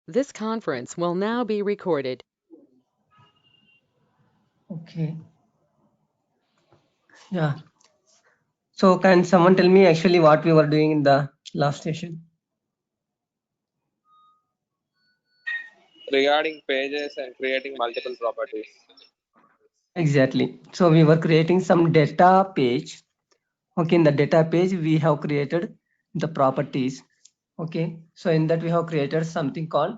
This conference will now be recorded. Okay. Yeah. So can someone tell me actually what we were doing in the last session? Regarding pages and creating multiple properties. Exactly. So we were creating some data page. Okay, in the data page we have created the properties. Okay, so in that we have created something called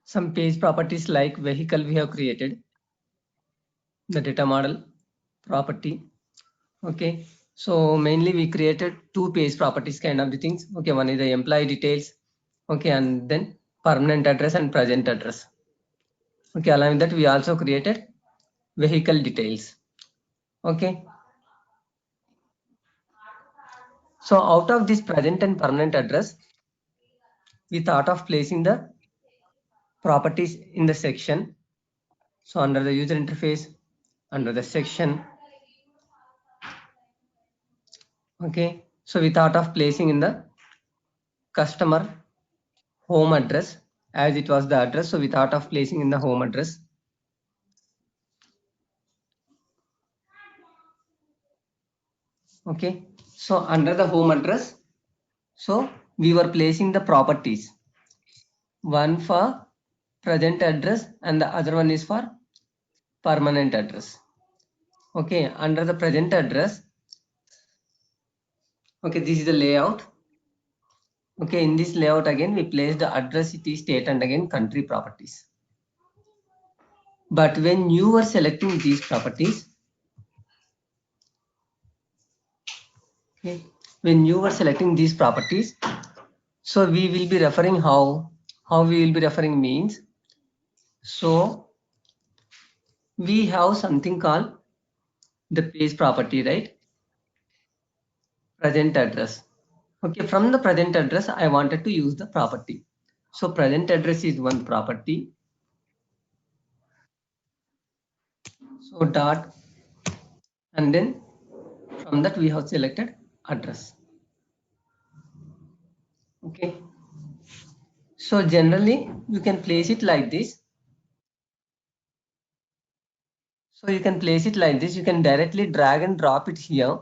some page properties like vehicle we have created the data model property. Okay, so mainly we created two page properties kind of the things. Okay, one is the employee details. Okay, and then permanent address and present address. Okay, along with that we also created vehicle details. Okay, so out of this present and permanent address we thought of placing the properties in the section. So under the user interface, under the section. Okay, so we thought of placing in the customer home address as it was the address, so we thought of placing in the home address. Okay, so under the home address, so we were placing the properties, one for present address and the other one is for permanent address. Okay, under the present address, okay, this is the layout. Okay, in this layout again we place the address, city, state and again country properties. But when you were selecting these properties, okay, when you were selecting these properties, so we will be referring how we will be referring means. So we have something called the page property, right? Present address. Okay, from the present address, I wanted to use the property. So present address is one property. So dot, and then from that we have selected address. Okay. So generally you can place it like this. So you can place it like this. You can directly drag and drop it here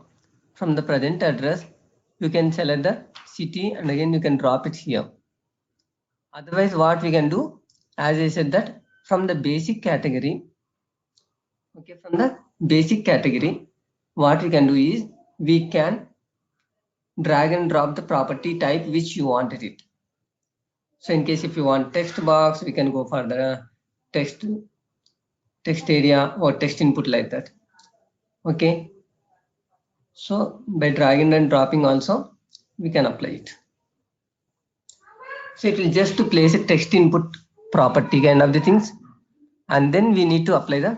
from the present address. You can select the city and again you can drop it here. Otherwise, what we can do, as I said that from the basic category, okay, from the basic category, what we can do is we can drag and drop the property type which you wanted it. So in case if you want text box, we can go for the text area or text input like that. Okay. So by dragging and dropping also, we can apply it. So it will just to place a text input property kind of the things. And then we need to apply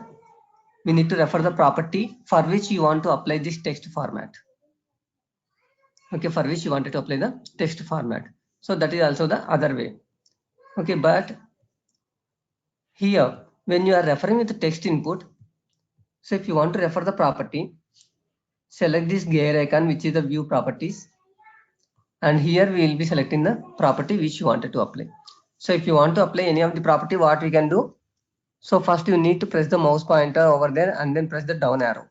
we need to refer the property for which you want to apply this text format. Okay, for which you wanted to apply the text format. So that is also the other way. Okay, but here when you are referring with the text input, so if you want to refer the property, select this gear icon which is the view properties, and here we will be selecting the property which you wanted to apply. So if you want to apply any of the property, what we can do, so first you need to press the mouse pointer over there and then press the down arrow.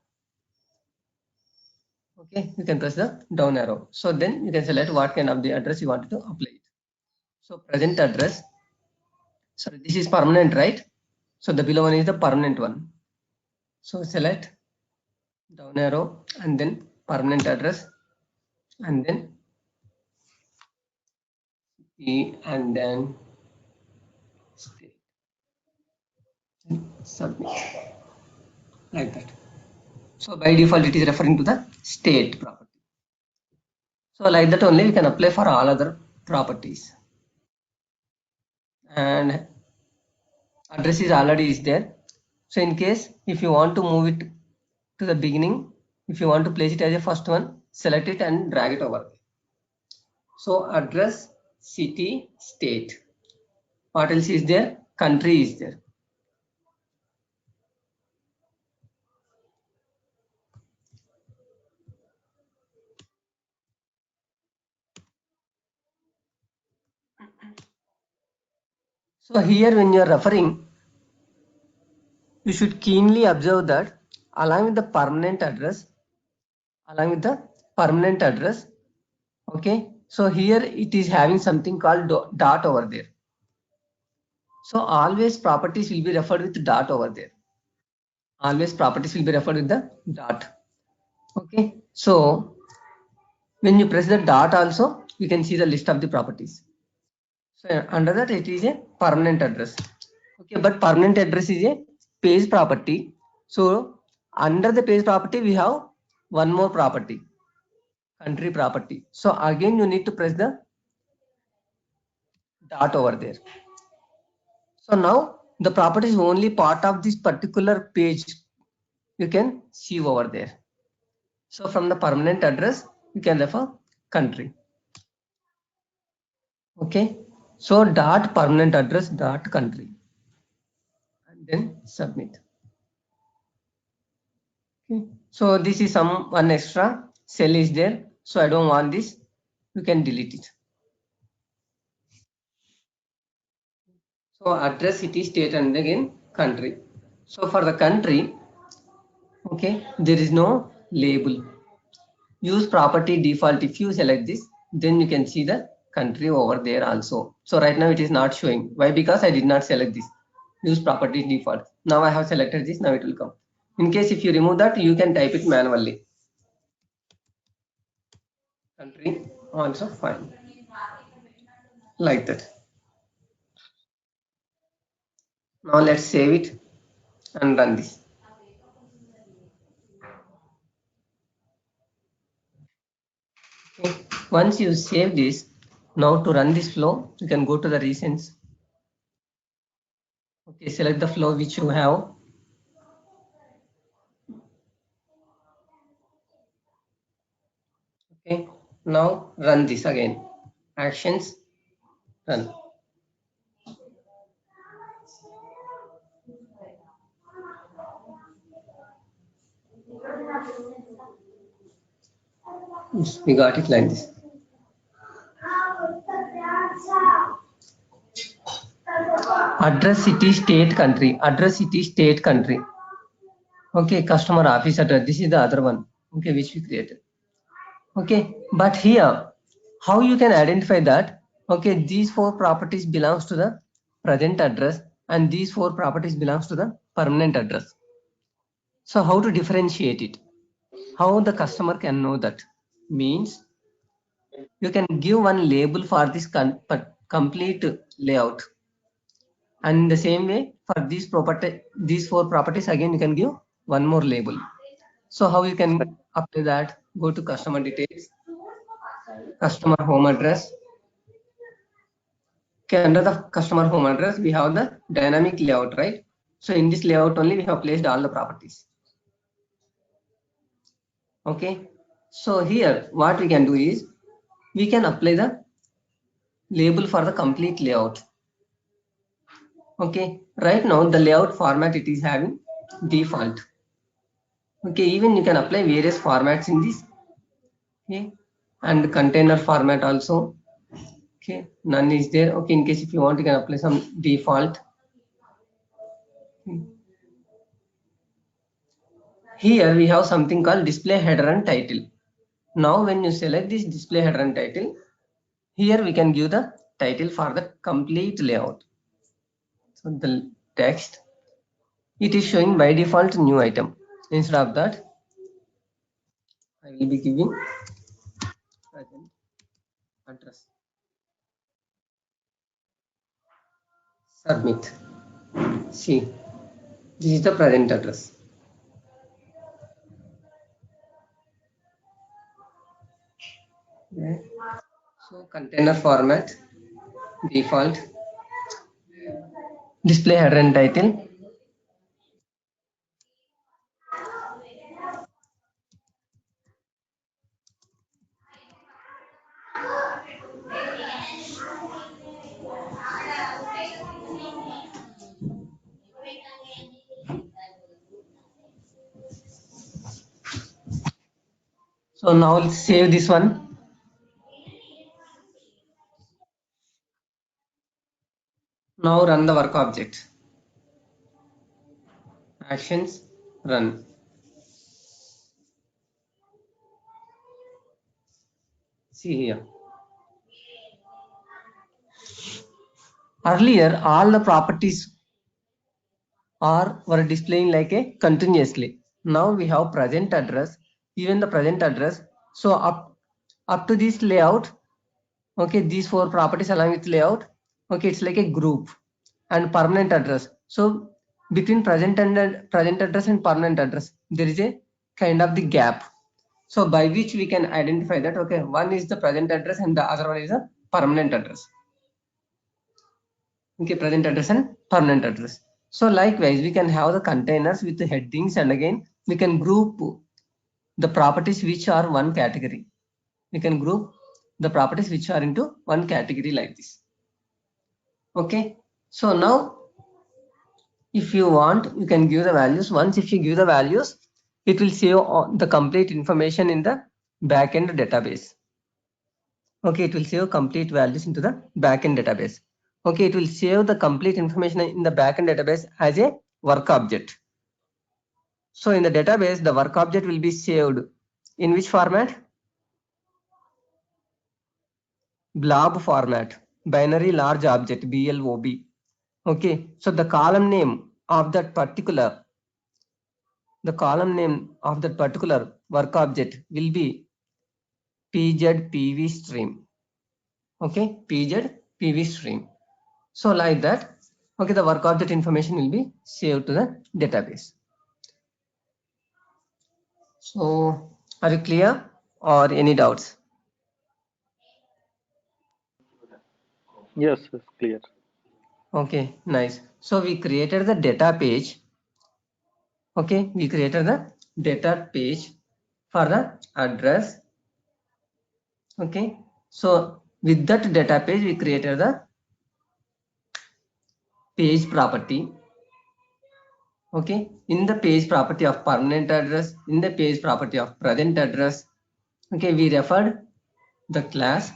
Okay, you can press the down arrow. So then you can select what kind of the address you wanted to apply it. So present address, so this is permanent, right? So the below one is the permanent one. So select down arrow and then permanent address and then E and then state. Submit like that. So by default it is referring to the state property. So like that only we can apply for all other properties. And address is already is there. So in case if you want to move it to the beginning, if you want to place it as a first one, select it and drag it over. So address, city, state. What else is there? Country is there. So here when you are referring, you should keenly observe that along with the permanent address, okay, so here it is having something called dot over there. So always properties will be referred with dot over there. Always properties will be referred with the dot. Okay, so when you press the dot also, you can see the list of the properties. So under that it is a permanent address. Okay, but permanent address is a page property. So under the page property we have one more property, country property. So again you need to press the dot over there. So now the property is only part of this particular page you can see over there. So from the permanent address you can refer country. Okay, so dot permanent address dot country and then submit. Okay, so this is some one extra cell is there, so I don't want this, you can delete it. So address, city, state and again country. So for the country, okay, there is no label. Use property default. If you select this, then you can see the country over there also. So right now it is not showing. Why? Because I did not select this. Use property default. Now I have selected this, now it will come. In case if you remove that, you can type it manually. Country also fine. Like that. Now let's save it and run this. Okay. Once you save this, now to run this flow, you can go to the recents. Okay, select the flow which you have. Okay, now run this again. Actions, run. Yes, we got it like this. Address, city, state, country. Address, city, state, country. Okay, customer office address. This is the other one. Okay, which we created. Okay, but here, how you can identify that? Okay, these four properties belongs to the present address and these four properties belongs to the permanent address. So how to differentiate it? How the customer can know that? Means you can give one label for this complete layout. And in the same way for these four properties again you can give one more label. So how you can apply that? Go to customer details, customer home address. Okay, under the customer home address we have the dynamic layout, right? So in this layout only we have placed all the properties. Okay, so here what we can do is we can apply the label for the complete layout. Okay, right now the layout format it is having default. Okay, even you can apply various formats in this. Okay, and container format also. Okay, none is there. Okay, in case if you want you can apply some default. Here we have something called display header and title. Now when you select this display header and title, here we can give the title for the complete layout. So the text, it is showing by default new item. Instead of that, I will be giving present address. Submit. See, this is the present address. Okay. So container format, default, display header and title. So now let's save this one. Now run the work object. Actions, run. See here. Earlier, all the properties were displaying like a continuously. Now we have present address, even the present address. So up to this layout, okay, these four properties along with layout, okay, it's like a group. And permanent address. So between present address and permanent address, there is a kind of the gap. So by which we can identify that, okay, one is the present address and the other one is a permanent address. Okay, present address and permanent address. So likewise, we can have the containers with the headings, and again, we can group the properties which are one category. We can group the properties which are into one category like this. Okay, so now if you want, you can give the values. Once if you give the values, it will save the complete information in the backend database. Okay, it will save complete values into the backend database. Okay, it will save the complete information in the backend database as a work object. So in the database, the work object will be saved in which format? Blob format, binary large object, BLOB. Okay, so the column name of that particular work object will be pzpv stream. Okay, pzpv stream. So like that, okay, the work object information will be saved to the database. So are you clear or any doubts? Yes, it's clear. Okay, nice. So we created the data page. Okay, we created the data page for the address. Okay, so with that data page, we created the page property. Okay, in the page property of permanent address, in the page property of present address, okay, we referred the class.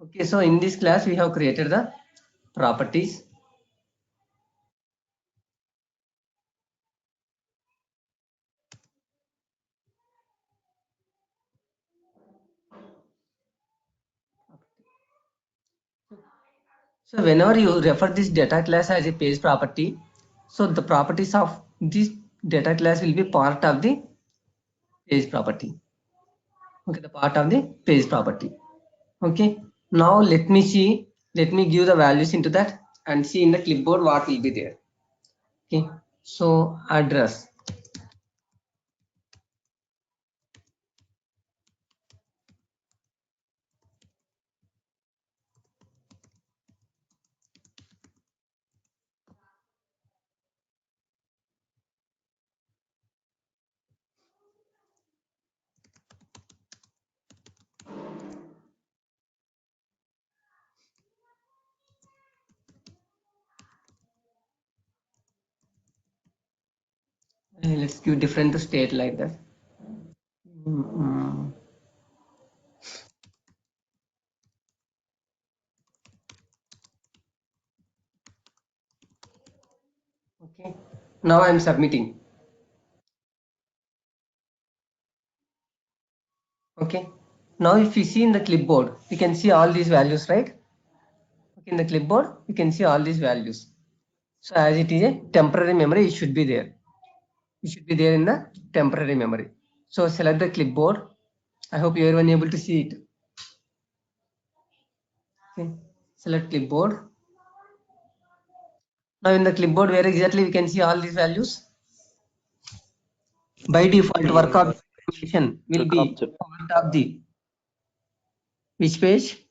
Okay, so in this class, we have created the properties. So whenever you refer this data class as a page property, so the properties of this data class will be part of the page property. Okay, the part of the page property. Okay, now let me give the values into that and see in the clipboard what will be there. Okay, so address. Let's give different state like that. Okay, now I'm submitting. Okay, now if you see in the clipboard, you can see all these values, right? Okay, in the clipboard, you can see all these values. So as it is a temporary memory, it should be there. It should be there in the temporary memory. So select the clipboard. I hope everyone able to see it. Okay, select clipboard. Now in the clipboard, where exactly we can see all these values? By default, work object information will Work be object. part of the which page?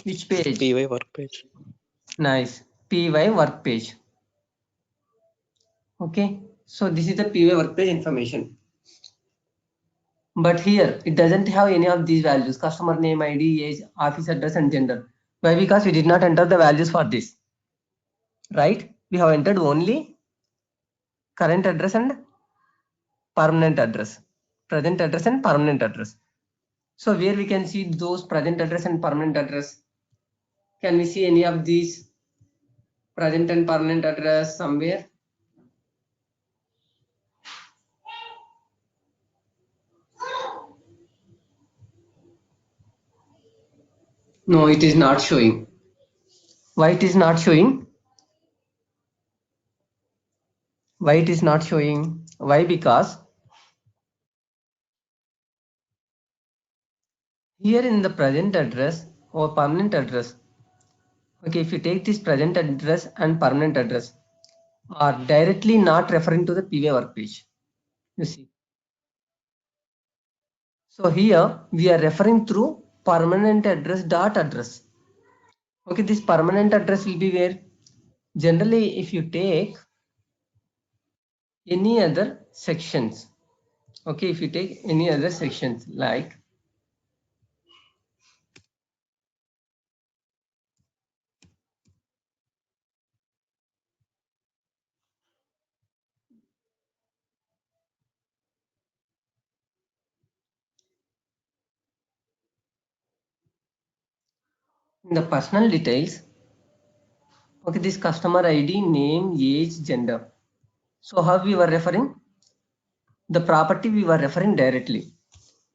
Which page? PY work page. Nice. PY work page. Okay. So this is the PY work page information. But here it doesn't have any of these values: customer name, ID, age, office address, and gender. Why? Because we did not enter the values for this. Right? We have entered only current address and permanent address. Present address and permanent address. So where we can see those present address and permanent address? Can we see any of these present and permanent address somewhere? No, it is not showing. Why it is not showing? Why it is not showing? Why? Because here in the present address or permanent address, okay, if you take this present address and permanent address are directly not referring to the PY work page. You see. So here we are referring through permanent address dot address. Okay, this permanent address will be where generally if you take any other sections, okay, if you take any other sections like in the personal details, okay, this customer ID, name, age, gender. So how we were referring? The property we were referring directly.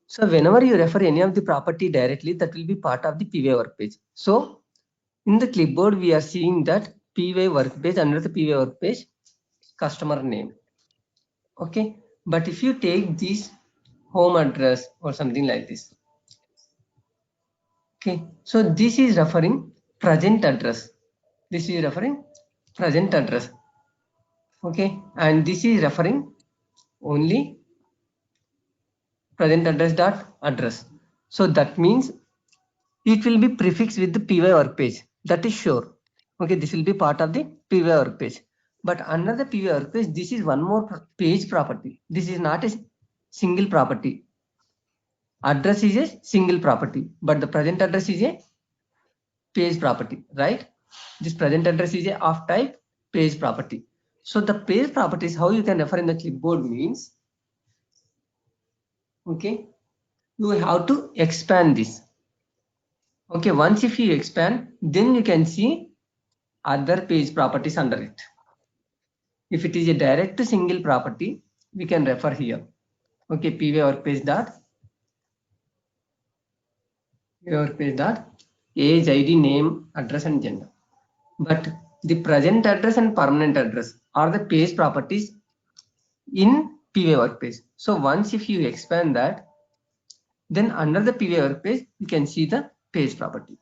So whenever you refer any of the property directly, that will be part of the PY work page. So in the clipboard, we are seeing that PY work page under the PY work page, customer name. Okay, but if you take this home address or something like this, okay, so this is referring present address. This is referring present address. Okay, and this is referring only present address dot address. So that means it will be prefixed with the PY work page. That is sure. Okay, this will be part of the PY work page. But under the PY work page, this is one more page property. This is not a single property. Address is a single property, but the present address is a page property, right? This present address is a of type page property. So the page properties, how you can refer in the clipboard means, okay, you have to expand this. Okay, once if you expand, then you can see other page properties under it. If it is a direct single property, we can refer here. Okay, PY workpage dot workpage dot age, ID, name, address, and gender. But the present address and permanent address are the page properties in PY workpage. So once if you expand that, then under the PY workpage, you can see the page property.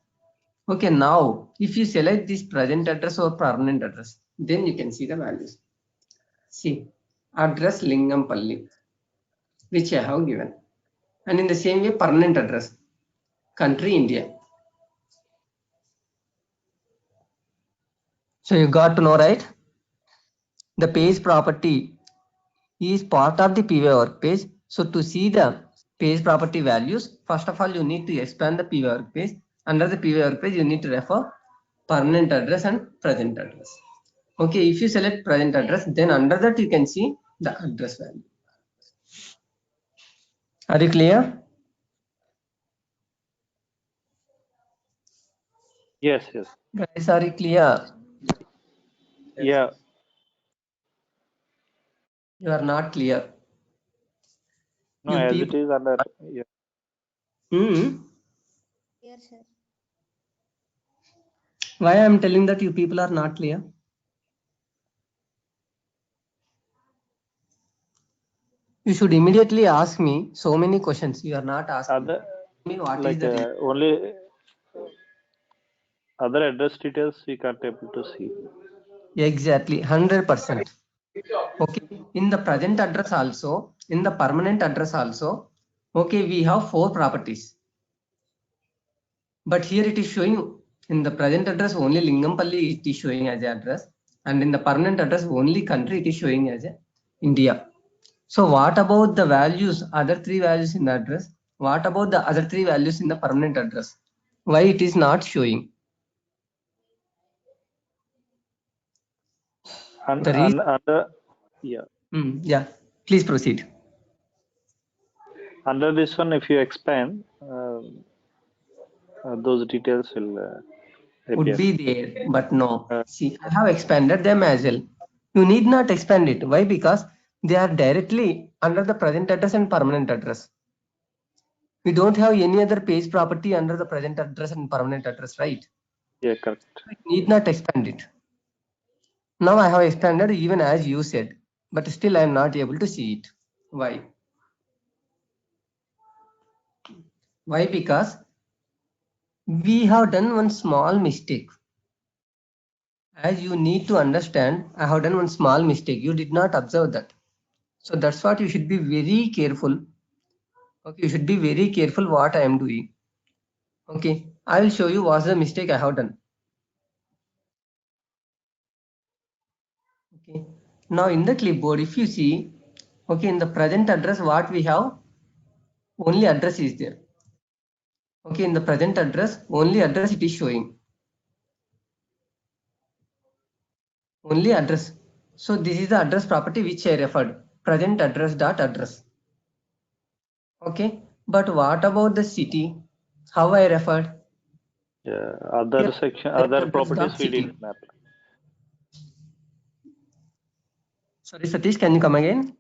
Okay, now if you select this present address or permanent address, then you can see the values. See, address Lingampalli, which I have given. And in the same way, permanent address, country India. So you got to know, right? The page property is part of the PY work page. So to see the page property values, first of all, you need to expand the PY work page. Under the PY work page, you need to refer permanent address and present address. Okay, if you select present address, then under that you can see the address value. Are you clear? Yes, yes. Guys, are you clear? Yeah. You are not clear. No, You as it people. is under. Yeah. Yes, sir. Why I am telling that you people are not clear? You should immediately ask me so many questions. You are not asking Other me what is like the reason. only other address details we can't able to see. Exactly, 100%. Okay, in the present address also, in the permanent address also, okay, we have 4 properties. But here it is showing in the present address only Lingampalli it is showing as an address, and in the permanent address only country it is showing as a India. So what about the values, other 3 values in the address? What about the other 3 values in the permanent address? Why it is not showing? The reason, Under yeah. yeah, please proceed. Under this one, if you expand, Those details will would appear. be there, but no. Uh, See, I have expanded them as well. You need not expand it. Why? Because they are directly under the present address and permanent address. We don't have any other page property under the present address and permanent address, right? yeah, correct. We need not expand it. Now I have expanded even as you said, but still I am not able to see it. Why? Why? Because we have done one small mistake. As you need to understand, I have done one small mistake. You did not observe that. So that's what you should be very careful. Okay, you should be very careful what I am doing. Okay, I will show you what's the mistake I have done. Okay, now in the clipboard, if you see, okay, in the present address, what we have, only address is there. Okay, in the present address, only address it is showing. Only address. So this is the address property which I referred, present address dot address. Okay, but what about the city? How I referred? Yeah, other Here, section, present other address properties dot we city. didn't map. Sorry, Satish, can you come again?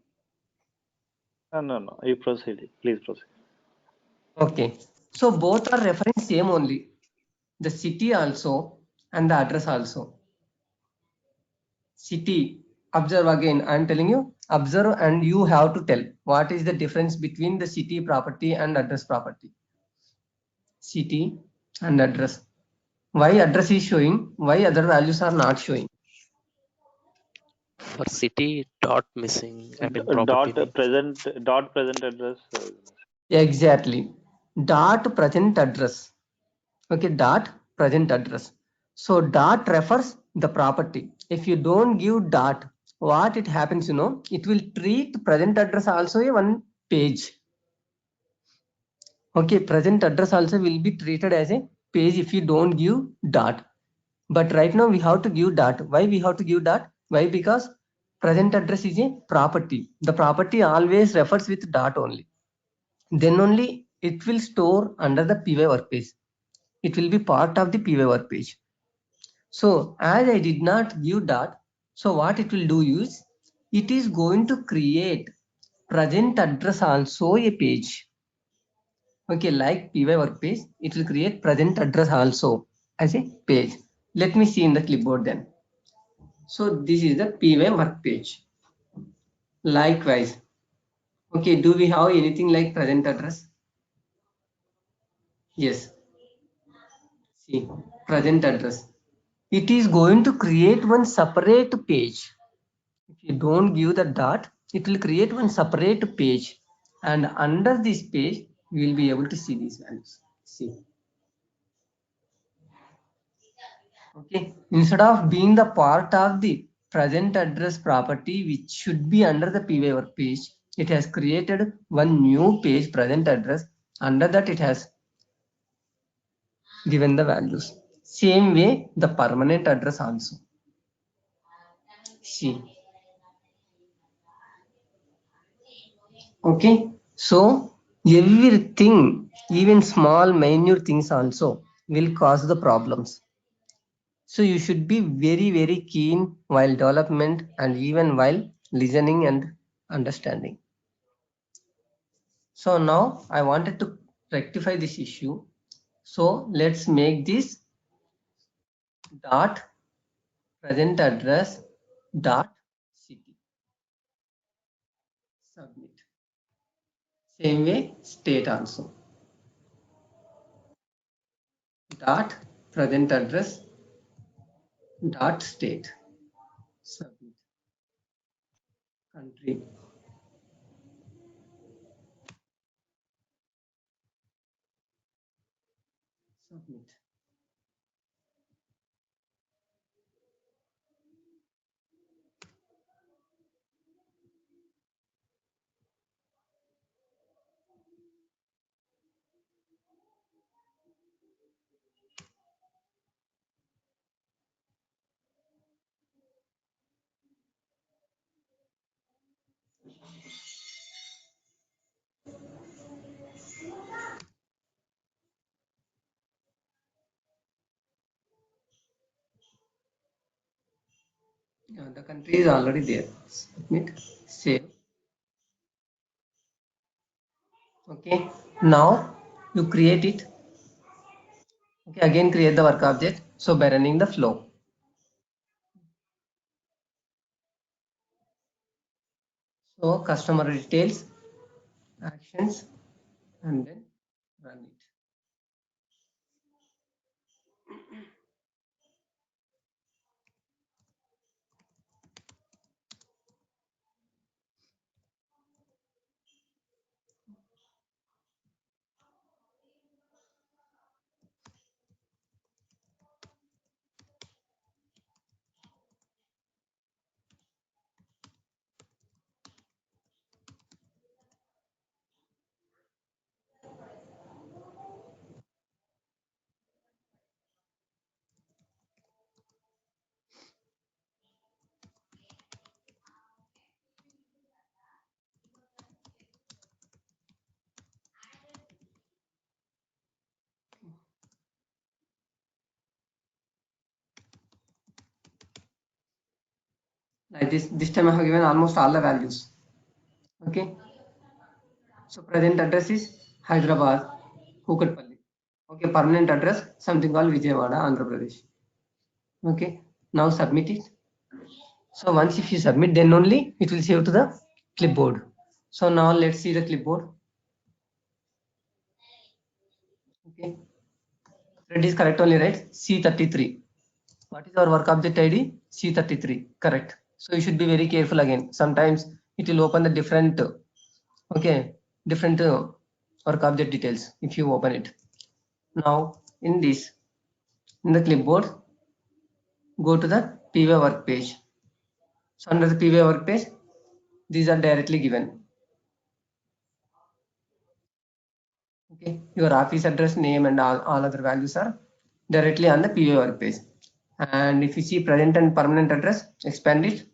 No. You proceed. Please proceed. Okay, so both are referring same only. The city also and the address also. City, observe again, I am telling you, observe and you have to tell what is the difference between the city property and address property. City and address. Why address is showing, why other values are not showing? For city, dot missing. I mean, property Dot names. present address. Exactly. Dot present address. Okay, dot present address. So dot refers the property. If you don't give dot, what it happens, it will treat present address also a one page. Okay, present address also will be treated as a page if you don't give dot. But right now we have to give dot. Why we have to give dot? Why? Because present address is a property. The property always refers with dot only. Then only it will store under the PY workpage. It will be part of the PY workpage. So as I did not give dot, so what it will do is, it is going to create present address also a page. Okay, like PY workpage, it will create present address also as a page. Let me see in the clipboard then. So this is the PY work page. Likewise, okay, do we have anything like present address? Yes, see, present address. It is going to create one separate page. If you don't give the dot, it will create one separate page. And under this page, we will be able to see these values. See. Okay, instead of being the part of the present address property which should be under the PY work page, it has created one new page, present address. Under that it has given the values. Same way the permanent address also. See. Okay, so everything, even small minute things also will cause the problems. So you should be very, very keen while development and even while listening and understanding. So now I wanted to rectify this issue. So let's make this dot present address dot city. Submit. Same way state also. Dot present address dot state. Submit. Country. Submit. Yeah, the country is already there. Submit, save. Okay, now you create it. Okay, again create the work object. So by running the flow. So customer details, actions, and then run it. Like this time I have given almost all the values. Okay. So present address is Hyderabad, Kukatpalli. Okay, permanent address something called Vijayawada, Andhra Pradesh. Okay, now submit it. So once if you submit, then only it will save to the clipboard. So now let's see the clipboard. Okay, it is correct only, right? C33. What is our work object ID? C33. Correct. So you should be very careful again. Sometimes it will open the different, different work object details if you open it. Now in this, in the clipboard, go to the PY work page. So under the PY work page, these are directly given. Okay, your office address, name, and all other values are directly on the PY work page. And if you see present and permanent address, expand it.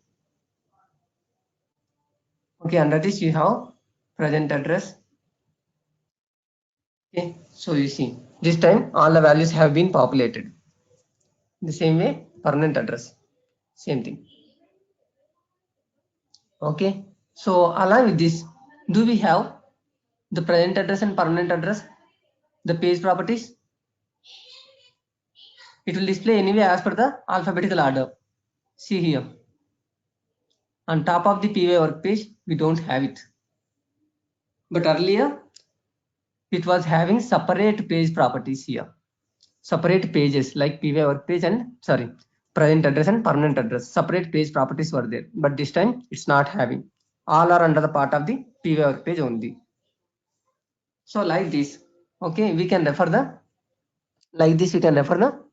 Okay, under this you have present address. Okay, so you see this time all the values have been populated. The same way, permanent address, same thing. Okay, so along with this, do we have the present address and permanent address, the page properties? It will display anyway as per the alphabetical order. See here. On top of the PY work page, we don't have it. But earlier, it was having separate page properties here. Separate pages like PY work page and present address and permanent address. Separate page properties were there. But this time, it's not having. All are under the part of the PY work page only. So like this, okay, we can refer the, like this, we can refer the,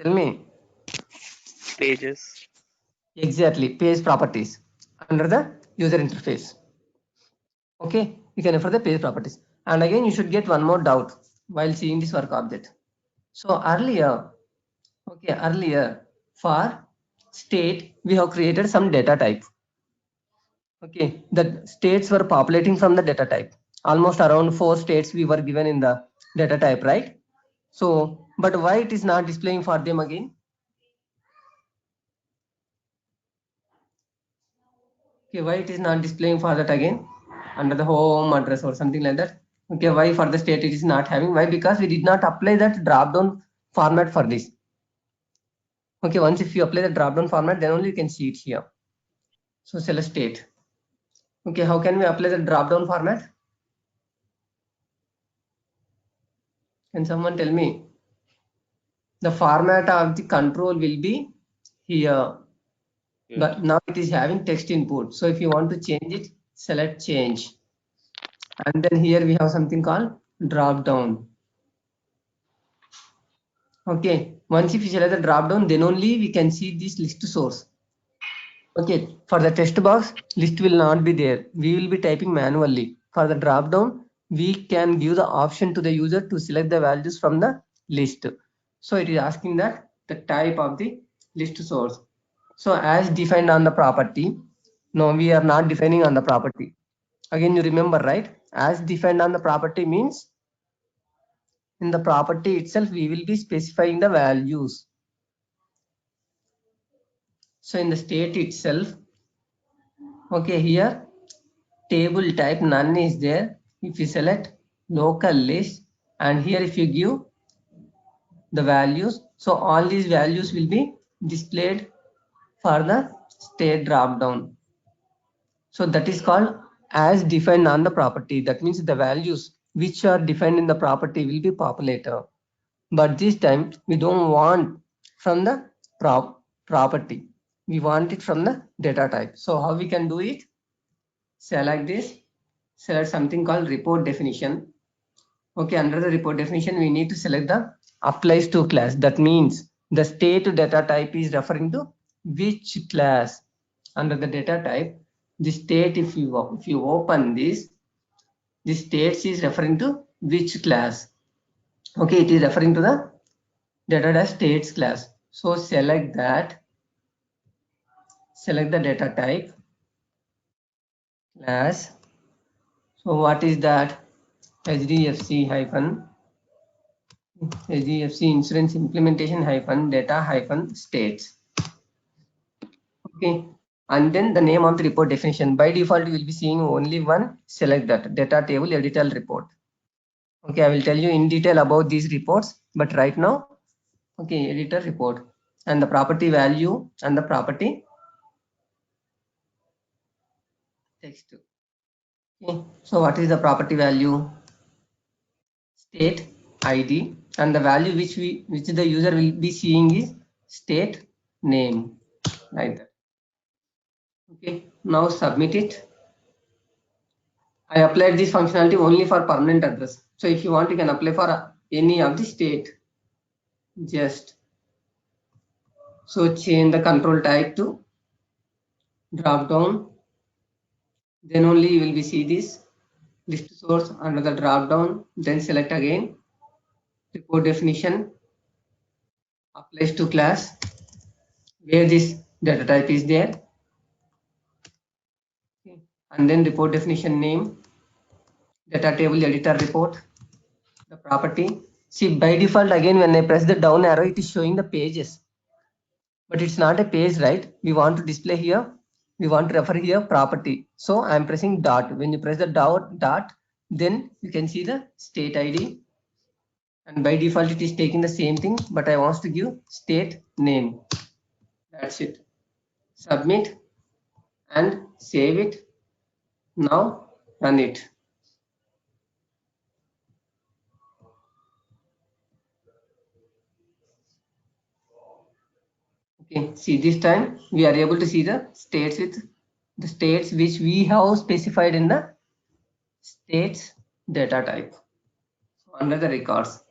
tell me. Pages. Exactly, page properties under the user interface. Okay, you can refer the page properties. And again, you should get one more doubt while seeing this work object. So earlier for state, we have created some data type. Okay, the states were populating from the data type. Almost around 4 states we were given in the data type, right? So, but why it is not displaying for them again? Okay, why it is not displaying for that again under the home address or something like that? Okay, why for the state it is not having? Why? Because we did not apply that drop down format for this. Okay, once if you apply the drop down format, then only you can see it here. So select state. Okay, how can we apply the drop down format? Can someone tell me? The format of the control will be here. Yes. But now it is having text input. So if you want to change it, select change. And then here we have something called drop down. Okay, once if you select the drop down, then only we can see this list source. Okay, for the text box, list will not be there. We will be typing manually. For the drop down, we can give the option to the user to select the values from the list. So it is asking that the type of the list source. So as defined on the property, no, we are not defining on the property. Again, you remember, right? As defined on the property means in the property itself, we will be specifying the values. So in the state itself, okay, here table type none is there. If you select local list, and here if you give the values, so all these values will be displayed for the state drop down. So that is called as defined on the property. That means the values which are defined in the property will be populated. But this time we don't want from the property. We want it from the data type. So how we can do it? Select this, select something called report definition. Okay, under the report definition, we need to select the applies to class. That means the state data type is referring to which class. Under the data type, the state, if you open this, the states is referring to which class. Okay, it is referring to the data type states class. So select that, select the data type class. So what is that? HDFC insurance implementation data states. Okay, and then the name of the report definition. By default, you will be seeing only one. Select that data table editor report. Okay, I will tell you in detail about these reports, but right now, okay, editor report and the property value and the property text. Okay, so what is the property value? State ID, and the value which the user will be seeing is state name, like that. Okay, now submit it. I applied this functionality only for permanent address. So if you want, you can apply for any of the state. Just so change the control type to drop down. Then only you will be see this list source under the drop down. Then select again report definition applies to class where this data type is there. Okay. And then report definition name, data table editor report, the property. See, by default, again, when I press the down arrow, it is showing the pages. But it's not a page, right? We want to display here. We want to refer here property. So I'm pressing dot. When you press the dot, then you can see the state ID. And by default, it is taking the same thing, but I want to give state name. That's it. Submit and save it. Now run it. Okay, see, this time we are able to see the states with the states which we have specified in the states data type. So under the records.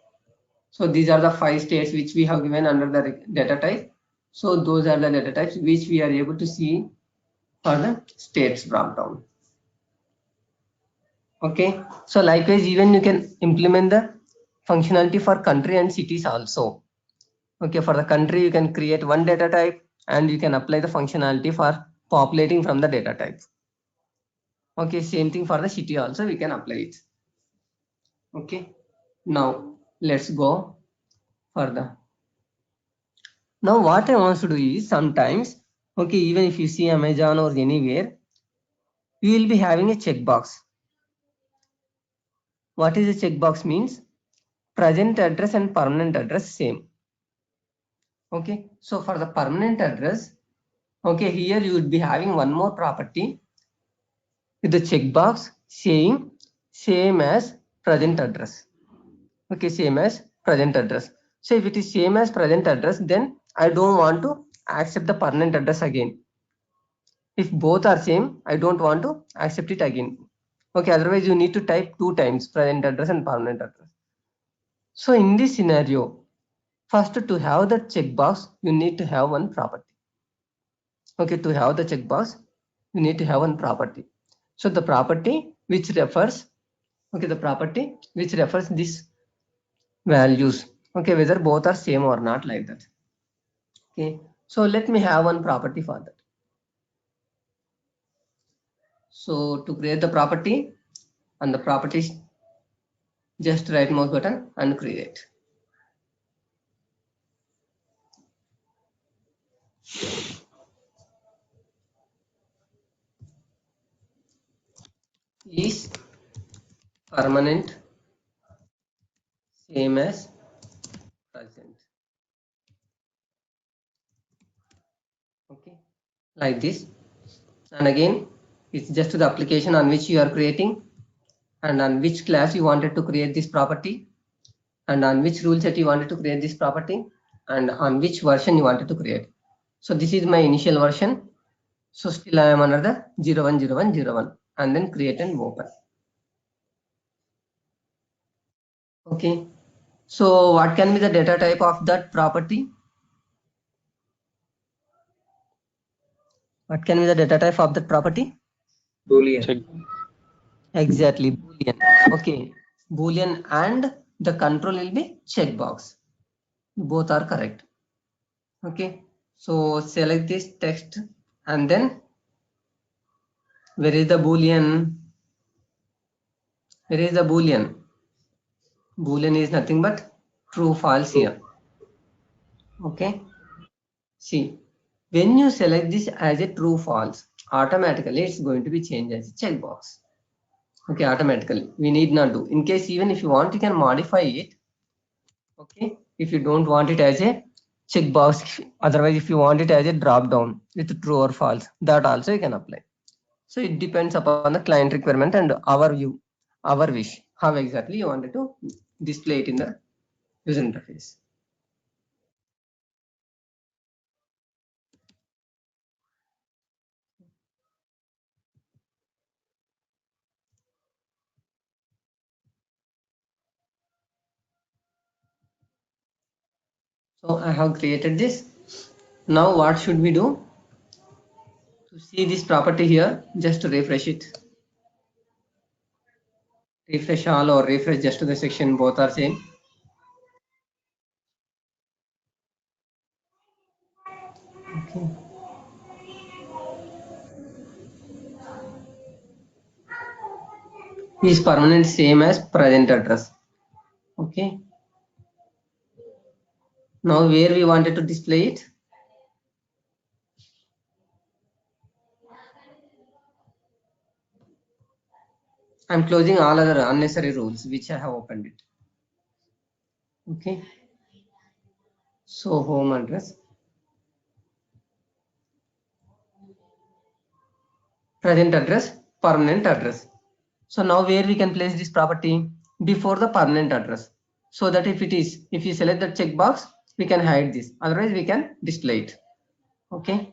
So these are the 5 states which we have given under the data type. So those are the data types which we are able to see for the states drop down. Okay, so likewise, even you can implement the functionality for country and cities also. Okay, for the country, you can create one data type and you can apply the functionality for populating from the data type. Okay, same thing for the city also, we can apply it. Okay, now let's go further. Now what I want to do is sometimes, okay, even if you see Amazon or anywhere, you will be having a checkbox. What is a checkbox means? Present address and permanent address same. Okay, so for the permanent address, okay, here you would be having one more property with the checkbox saying same as present address. Okay, same as present address. So if it is same as present address, then I don't want to accept the permanent address again. If both are same, I don't want to accept it again. Okay, otherwise you need to type 2 times present address and permanent address. So in this scenario, first to have the checkbox, you need to have one property. Okay, to have the checkbox, you need to have one property. So the property which refers, okay, the property which refers this values, okay, whether both are same or not, like that. Okay, so let me have one property for that. So to create the property, and the properties Just right mouse button and create. Is permanent same as present. Okay, like this. And again, it's just the application on which you are creating and on which class you wanted to create this property and on which rule set you wanted to create this property and on which version you wanted to create. So this is my initial version. So still I am under the 010101 and then create and open. Okay. So what can be the data type of that property? What can be the data type of that property? Boolean. Check. Exactly, Boolean. Okay, Boolean and the control will be checkbox. Both are correct. Okay, so select this text and then where is the Boolean? Where is the Boolean? Boolean is nothing but true, false here. Okay, see, when you select this as a true, false, automatically it's going to be changed as a checkbox. Okay, automatically. We need not do. In case even if you want, you can modify it. Okay, if you don't want it as a checkbox, otherwise if you want it as a drop down with true or false, that also you can apply. So it depends upon the client requirement and our view, our wish, how exactly you wanted to display it in the user interface. So I have created this. Now what should we do? To see this property here, just refresh it. Refresh all or refresh just to the section, both are same. Okay. Is permanent same as present address. Okay. Now where we wanted to display it? I'm closing all other unnecessary rules which I have opened it. Okay. So home address, present address, permanent address. So now where we can place this property? Before the permanent address. So that if you select the checkbox, we can hide this. Otherwise we can display it. Okay.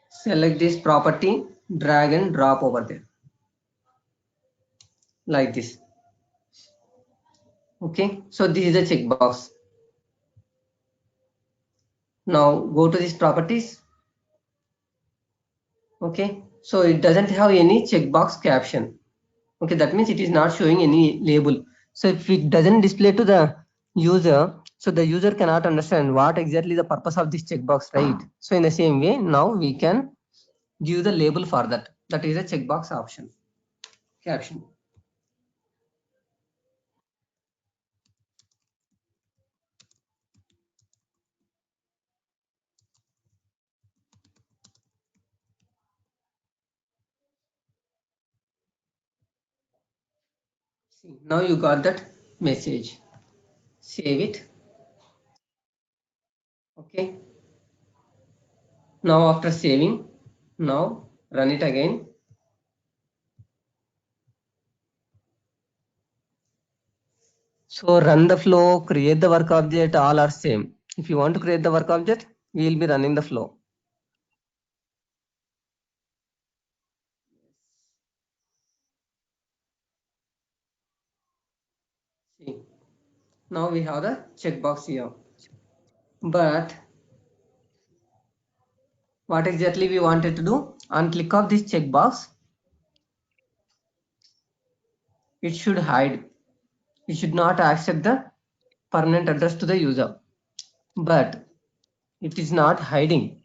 Select this property, drag and drop over there. Like this. Okay. So this is the checkbox. Now go to these properties. Okay. So it doesn't have any checkbox caption. Okay, that means it is not showing any label. So if it doesn't display to the user, so the user cannot understand what exactly the purpose of this checkbox, right? So in the same way, now we can give the label for that. That is a checkbox option, caption. See, now you got that message. Save it. Okay. Now after saving, now run it again. So run the flow, create the work object, all are same. If you want to create the work object, we will be running the flow. See, now we have the checkbox here. But what exactly we wanted to do? On click of this checkbox, it should hide. It should not accept the permanent address to the user. But it is not hiding.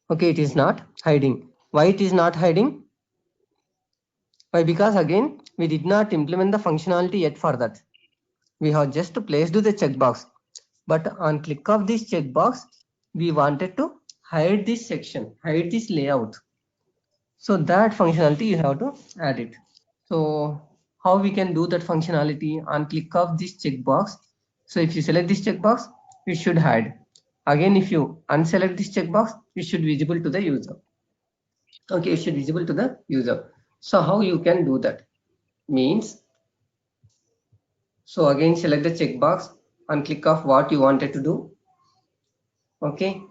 Okay, it is not hiding. Why it is not hiding? Why? Because again, we did not implement the functionality yet for that. We have just placed the checkbox. But on click of this checkbox, we wanted to hide this section, hide this layout. So that functionality you have to add it. So how we can do that functionality on click of this checkbox? So if you select this checkbox, it should hide. Again, if you unselect this checkbox, it should visible to the user. Okay, it should visible to the user. So how you can do that? Means, so again select the checkbox and click of what you wanted to do. Okay,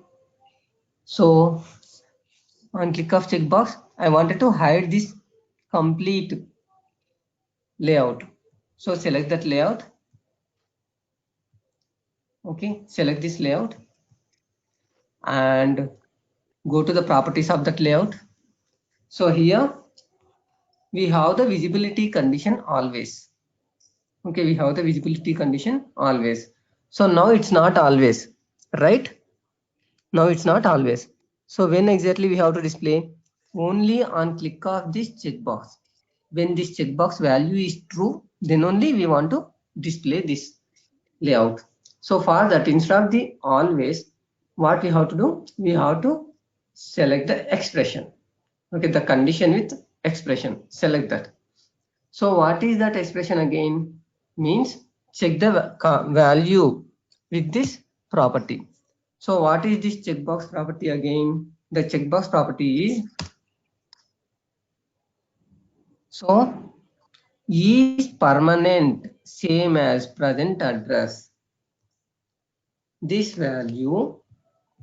so on click of checkbox, I wanted to hide this complete layout. So select that layout. Okay, select this layout and go to the properties of that layout. So here we have the visibility condition always. Okay, we have the visibility condition always. So now it's not always, right? Now it's not always. So when exactly we have to display? Only on click of this checkbox. When this checkbox value is true, then only we want to display this layout. So for that, instead of the always, what we have to do? We have to select the expression. Okay, the condition with expression. Select that. So what is that expression again? Means check the value with this property. So what is this checkbox property again? The checkbox property is, so is permanent same as present address. This value,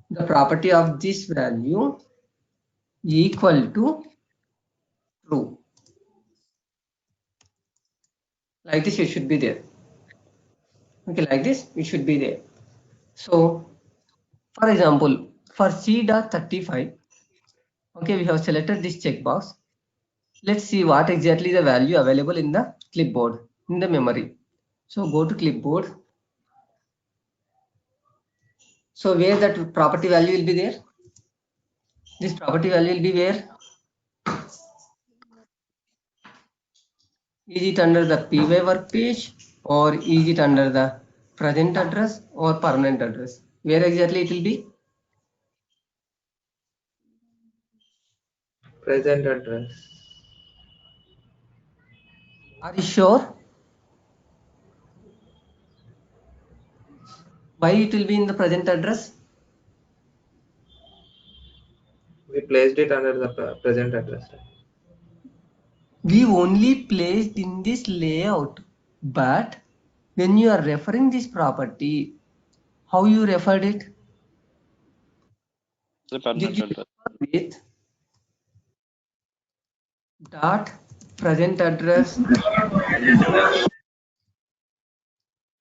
the property of this value equal to true. Like this it should be there. Okay, like this it should be there. So for example, for C.35, okay, we have selected this checkbox. Let's see what exactly the value available in the clipboard, in the memory. So go to clipboard. So where that property value will be there? This property value will be where? Is it under the py work page or is it under the present address or permanent address? Where exactly it will be? Present address. Are you sure? Why it will be in the present address? We placed it under the present address. We only placed in this layout, but when you are referring this property, how you referred it? The Did permanent you address. refer with dot present address?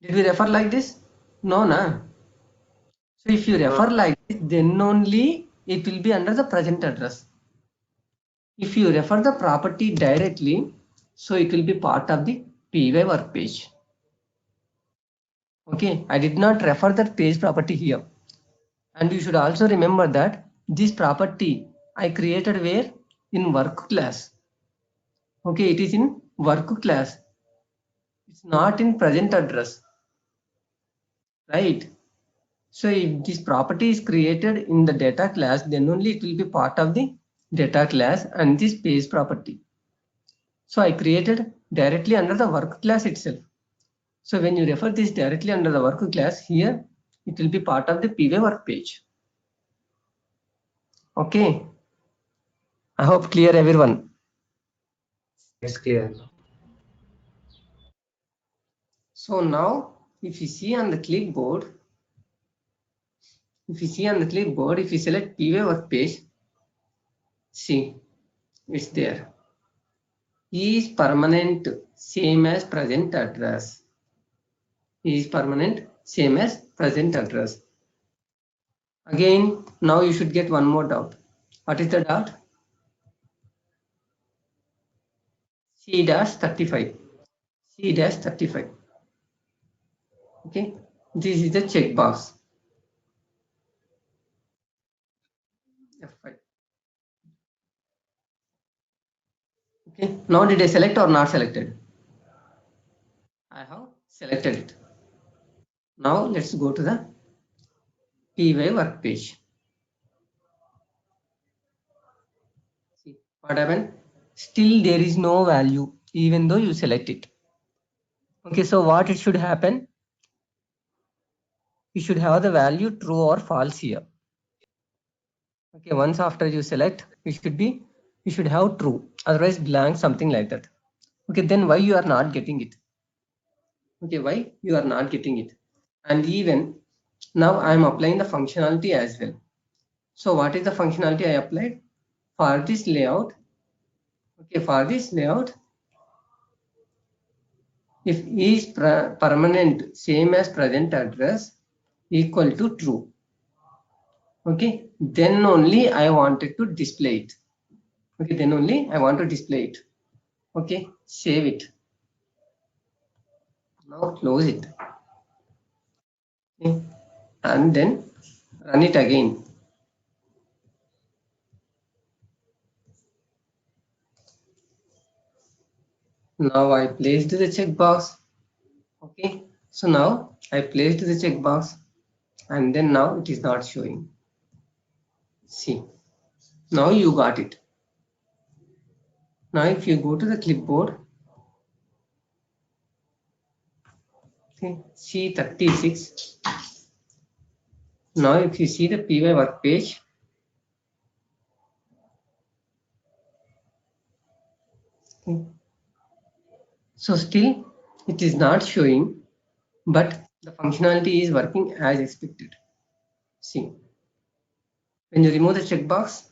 Did we refer like this? No, na. So if you refer like this, then only it will be under the present address. If you refer the property directly, so it will be part of the py work page. Okay, I did not refer that page property here. And you should also remember that this property I created where? In work class. Okay, it is in work class. It's not in present address, right? So if this property is created in the data class, then only it will be part of the data class and this page property. So I created directly under the work class itself. So when you refer this directly under the work class here, it will be part of the py work page. Okay. I hope clear everyone. It's clear. So now if you see on the clipboard, if you select py work page, see it's there. Is permanent same as present address. Is permanent same as present address. Again, now you should get one more doubt. What is the doubt? C-35. C-35. Okay, this is the checkbox. F5. Okay, now did I select or not selected? I have selected it. Now let's go to the PY work page. See what happened? Still there is no value even though you select it. Okay, so what it should happen? You should have the value true or false here. Okay, once after you select, you should have true, otherwise blank, something like that. Okay, then why you are not getting it? Okay, why you are not getting it? And even now I am applying the functionality as well. So what is the functionality I applied? For this layout, okay, for this layout, if is permanent same as present address equal to true, okay, then only I wanted to display it. Okay, then only I want to display it. Okay, save it. Now close it. Okay, and then run it again. Now I placed the checkbox. Okay, so now I placed the checkbox and then now it is not showing. See, now you got it. Now if you go to the clipboard, okay, C36. Now if you see the PY work page, okay, so still it is not showing, but the functionality is working as expected. See, when you remove the checkbox,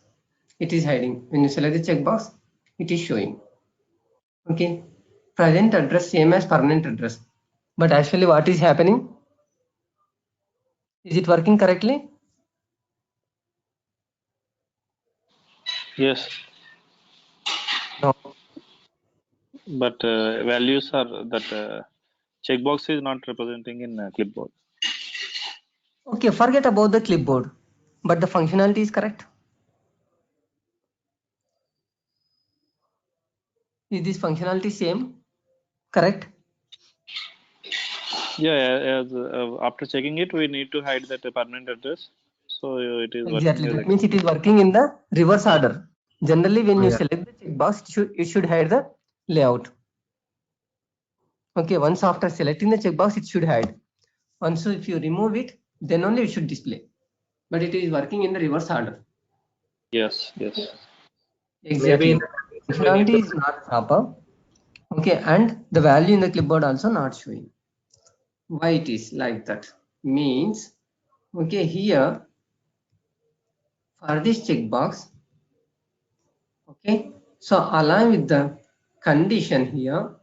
it is hiding. When you select the checkbox, it is showing. Okay, present address same as permanent address. But actually what is happening? Is it working correctly? Yes, No. but values are that checkbox is not representing in clipboard. Okay, forget about the clipboard, but the functionality is correct. Is this functionality same? Correct? Yeah, as after checking it, we need to hide that permanent address. So it is Exactly. working as That means it is working in the reverse order. Generally, when you Yeah. select the checkbox, it should hide the layout. Okay, once after selecting the checkbox, it should hide. Once if you remove it, then only it should display. But it is working in the reverse order. yes. Maybe in Exactly. the condition we need Functionality to. is not proper. Okay, and the value in the clipboard also not showing. Why it is like that? Means, okay, here for this checkbox, okay, so align with the condition here.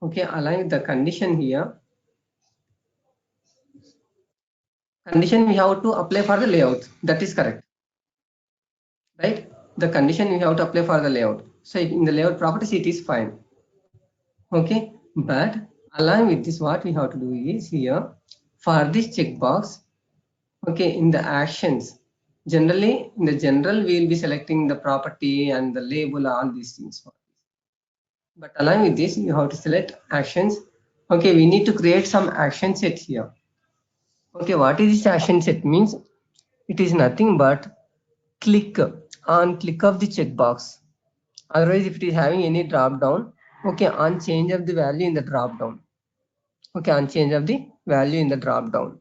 Okay, align with the condition here. Condition we have to apply for the layout. That is correct, right? The condition we have to apply for the layout. So in the layout properties, it is fine. Okay, but along with this, what we have to do is here for this checkbox. Okay, in the actions, generally in the general, we will be selecting the property and the label, all these things. But along with this, you have to select actions. Okay, we need to create some action set here. Okay, what is this action set means? It is nothing but click of the checkbox. Otherwise, if it is having any drop down, okay, on change of the value in the drop down. Okay, on change of the value in the drop down.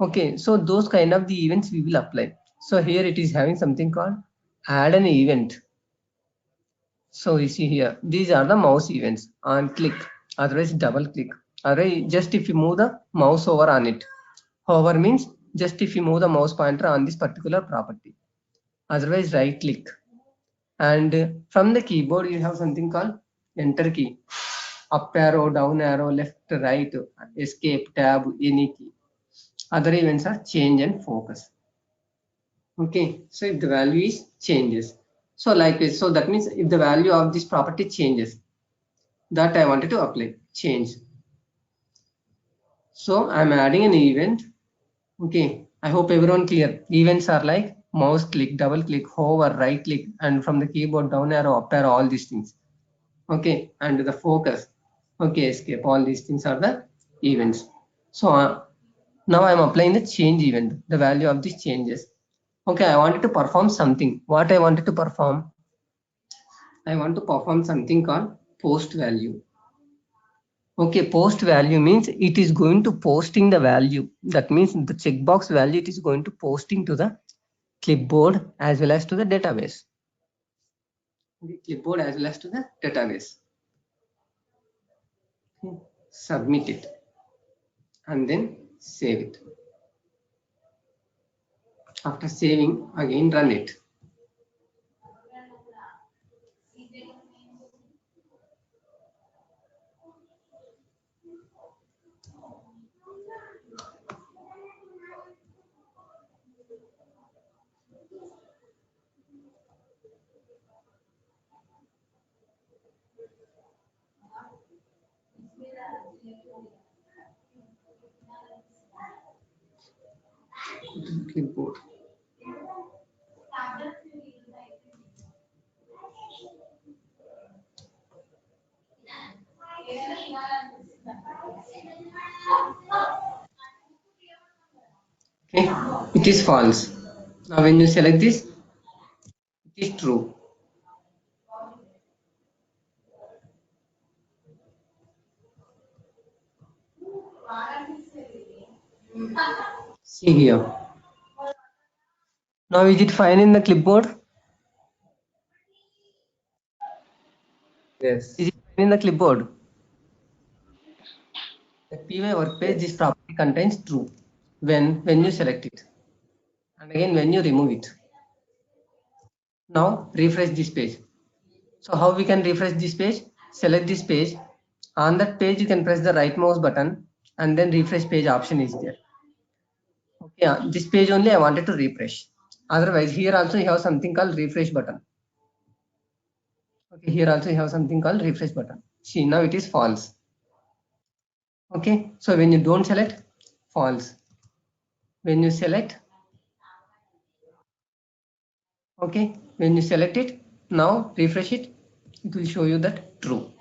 Okay, so those kind of the events we will apply. So here it is having something called add an event. So you see here, these are the mouse events on click, otherwise double click. Otherwise, just if you move the mouse over on it. Hover means just if you move the mouse pointer on this particular property. Otherwise, right click. And from the keyboard, you have something called enter key. Up arrow, down arrow, left, right, escape, tab, any key. Other events are change and focus. Okay, so if the value is changes, so like this, so that means if the value of this property changes, that I wanted to apply change. So I'm adding an event. Okay, I hope everyone clear. Events are like mouse click, double click, hover, right click, and from the keyboard down arrow, up arrow, all these things. Okay, and the focus. Okay, escape. All these things are the events. So now I'm applying the change event, the value of these changes. Okay, I wanted to perform something. What I wanted to perform? I want to perform something called post value. Okay, post value means it is going to posting the value. That means the checkbox value, it is going to posting to the clipboard as well as to the database. Okay, clipboard as well as to the database. Okay, submit it and then save it. After saving, again run it. Clipboard. Okay, it is false. Now when you select this, it is true. See here. Now is it fine in the clipboard? Yes. Is it fine in the clipboard? The PY workpage, this property contains true when you select it, and again when you remove it. Now refresh this page. So how we can refresh this page? Select this page. On that page you can press the right mouse button and then refresh page option is there. Okay, this page only I wanted to refresh. Otherwise here also you have something called refresh button. Okay, here also you have something called refresh button. See, now it is false. Okay, so when you don't select, false. When you select, okay, when you select it, now refresh it, it will show you that true.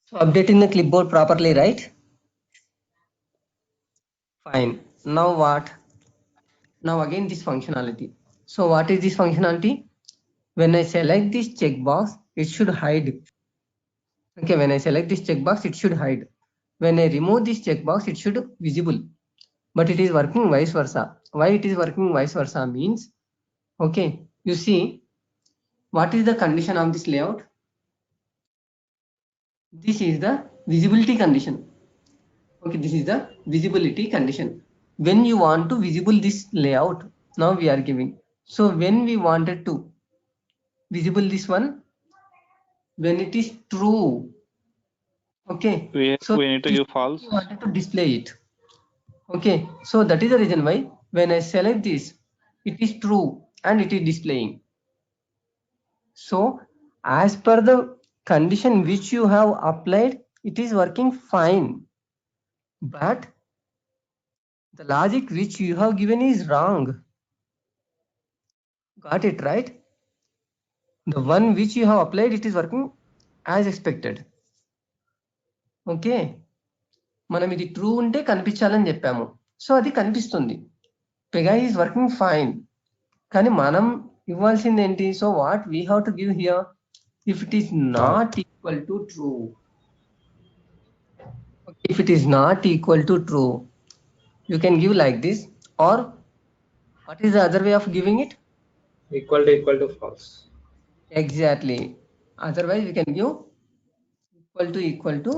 So updating the clipboard properly, right? Fine. Now what? Now again this functionality. So what is this functionality? When I select this checkbox, it should hide. Okay, when I select this checkbox, it should hide. When I remove this checkbox, it should visible. But it is working vice versa. Why it is working vice versa means, okay, you see, what is the condition of this layout? This is the visibility condition. Okay, this is the visibility condition. When you want to visible this layout, now we are giving. So when we wanted to visible this one, when it is true, okay, so we need to give false. we wanted to display it. Okay, so that is the reason why when I select this, it is true and it is displaying. So as per the condition which you have applied, it is working fine. But the logic which you have given is wrong. Got it, right? The one which you have applied, it is working as expected. Okay. మనం ఇది true ఉంటే కనిపించాలని చెప్పాము, so అది కనిపిస్తుంది. Pega is working fine. కానీ మనం ఇవ్వాల్సింది ఏంటి? So what we have to give here, if it is not equal to true. If it is not equal to true, you can give like this, or what is the other way of giving it? Equal to false. Exactly. Otherwise we can give equal to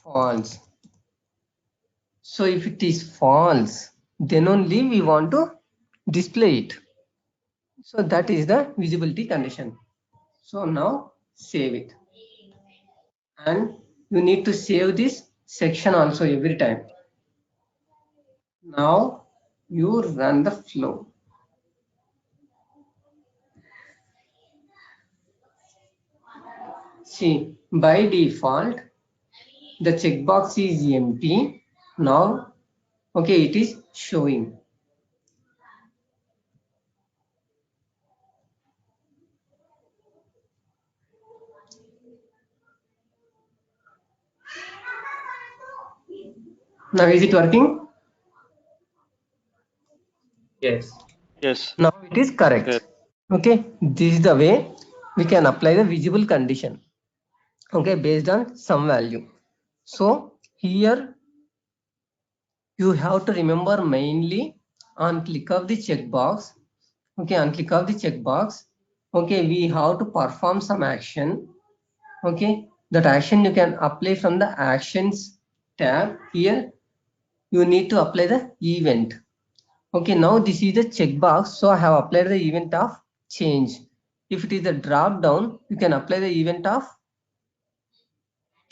false. So if it is false, then only we want to display it. So that is the visibility condition. So now save it, and you need to save this section also every time. Now you run the flow. See, by default the checkbox is empty. Now, okay, it is showing. Now is it working? Yes. Yes. Now it is correct. Yes. Okay, this is the way we can apply the visible condition. Okay, based on some value. So here you have to remember mainly on click of the checkbox. Okay, on click of the checkbox. Okay, we have to perform some action. Okay, that action you can apply from the actions tab. Here you need to apply the event. Okay, now this is the checkbox. So I have applied the event of change. If it is a drop down, you can apply the event of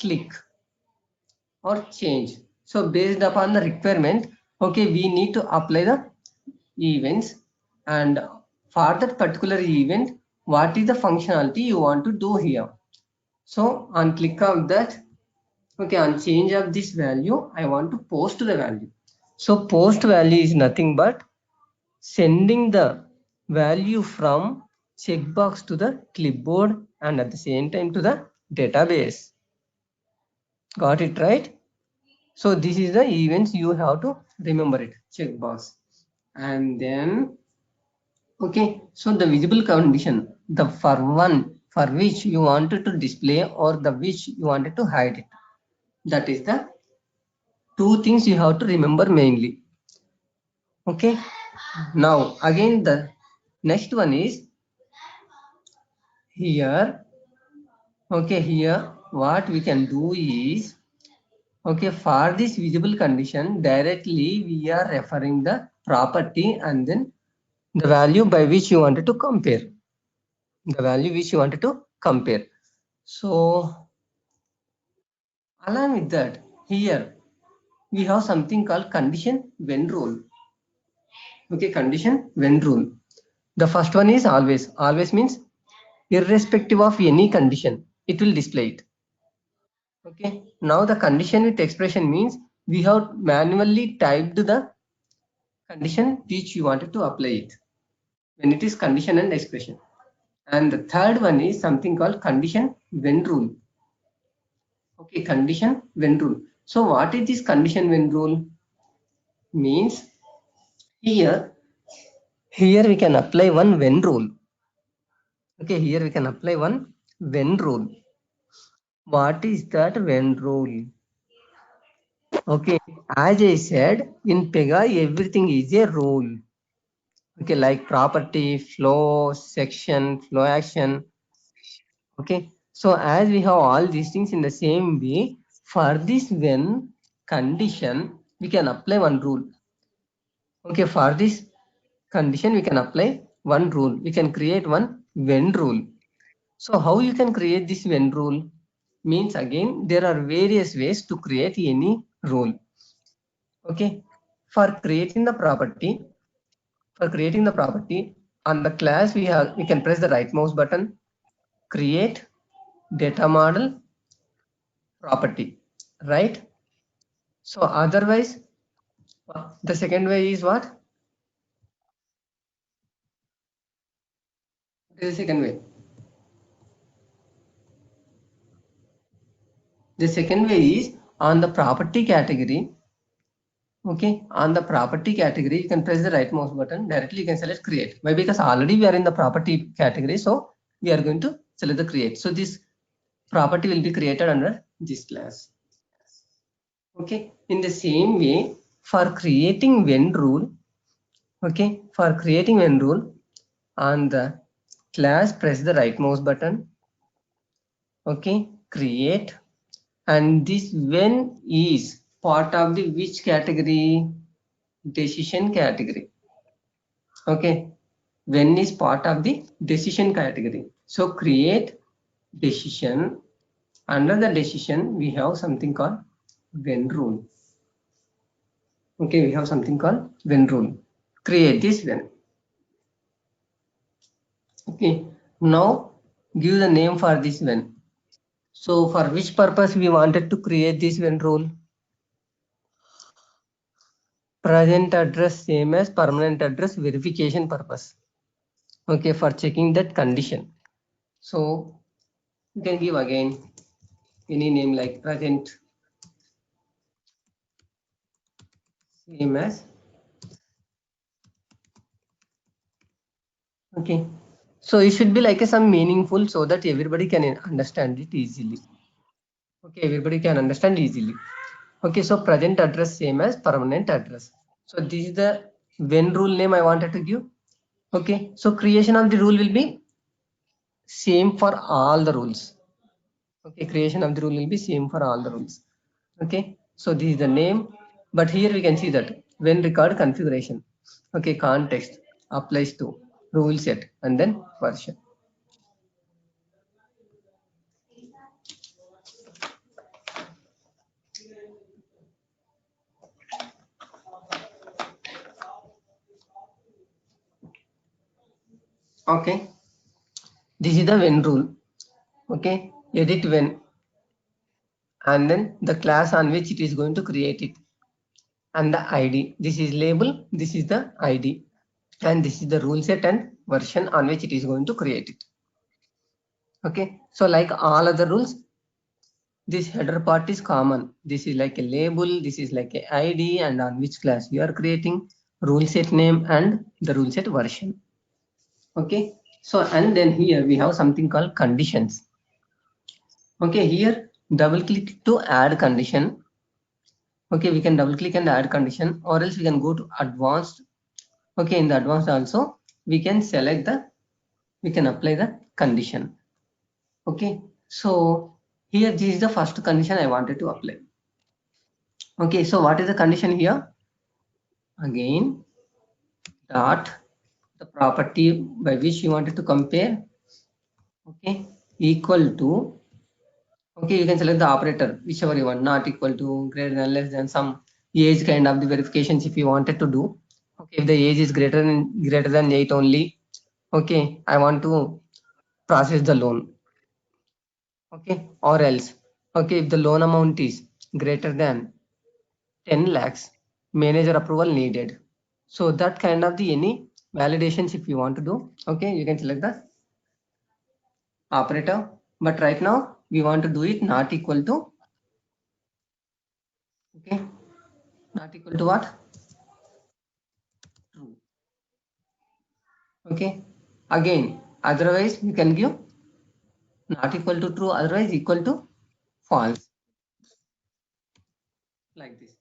click or change. So based upon the requirement, okay, we need to apply the events, and for that particular event, what is the functionality you want to do here. So on click of that, okay, on change of this value, I want to post the value. So post value is nothing but sending the value from checkbox to the clipboard and at the same time to the database. Got it right? So this is the events you have to remember it, checkbox. And then, okay, so the visible condition, the for one for which you wanted to display or the which you wanted to hide it. That is the two things you have to remember mainly. Okay, now again the next one is here. Okay, here what we can do is, okay, for this visible condition directly we are referring the property and then the value by which you wanted to compare. The value which you wanted to compare. So along with that, here we have something called condition when rule. Okay, condition when rule. The first one is always. Always means irrespective of any condition, it will display it. Okay, now the condition with expression means we have manually typed the condition which you wanted to apply it when it is condition and expression. And the third one is something called condition when rule. Okay, condition when rule. So what is this condition when rule? Means here we can apply one when rule. Okay, here we can apply one when rule. What is that when rule? Okay, as I said, in Pega, everything is a rule. Okay, like property, flow, section, flow action. Okay, so as we have all these things in the same way, for this when condition, we can apply one rule. Okay, for this condition, we can apply one rule. We can create one when rule. So how you can create this when rule? Means again, there are various ways to create any rule. Okay, for creating the property, on the class we can press the right mouse button, create data model property, right? So otherwise, the second way is what? What is the second way? The second way is on the property category. Okay, on the property category, you can press the right mouse button, directly you can select create. Why? Because already we are in the property category, so we are going to select the create. So this property will be created under this class. Okay, in the same way, for creating when rule, okay, for creating when rule, on the class, press the right mouse button, okay, create, and this when is part of the which category? Decision category. Okay, when is part of the decision category. So create decision. Under the decision, we have something called when rule. Okay, we have something called when rule. Create this when. Okay, now give the name for this when. So for which purpose we wanted to create this when rule? Present address same as permanent address verification purpose. Okay, for checking that condition. So you can give again any name like present same as. Okay, so it should be like some meaningful so that everybody can understand it easily. Okay, everybody can understand easily. Okay, so present address same as permanent address. So this is the when rule name I wanted to give. Okay, so creation of the rule will be same for all the rules. Okay, creation of the rule will be same for all the rules. Okay, so this is the name, but here we can see that when record configuration. Okay, context applies to rule set and then version. Okay, this is the when rule. Okay, edit when, and then the class on which it is going to create it, and the ID. This is label, this is the ID, and this is the rule set and version on which it is going to create it. Okay, so like all other rules, this header part is common. This is like a label, this is like a ID, and on which class you are creating, rule set name and the rule set version. Okay, so and then here we have something called conditions. Okay, here double click to add condition. Okay, we can double click and add condition, or else we can go to advanced. Okay, in the advanced also we can select the, we can apply the condition. Okay, so here this is the first condition I wanted to apply. Okay, so what is the condition here? Again, dot the property by which you wanted to compare. Okay, equal to. Okay, you can select the operator whichever you want, not equal to, greater than, less than, some age kind of the verifications if you wanted to do. Okay, if the age is greater than 8 only. Okay, I want to process the loan. Okay, or else, okay, if the loan amount is greater than 10 lakhs, manager approval needed. So that kind of the any validations if you want to do. Okay, you can select the operator, but right now we want to do it not equal to. Okay, not equal to what? True. Okay, again, otherwise you can give not equal to true, otherwise equal to false, like this.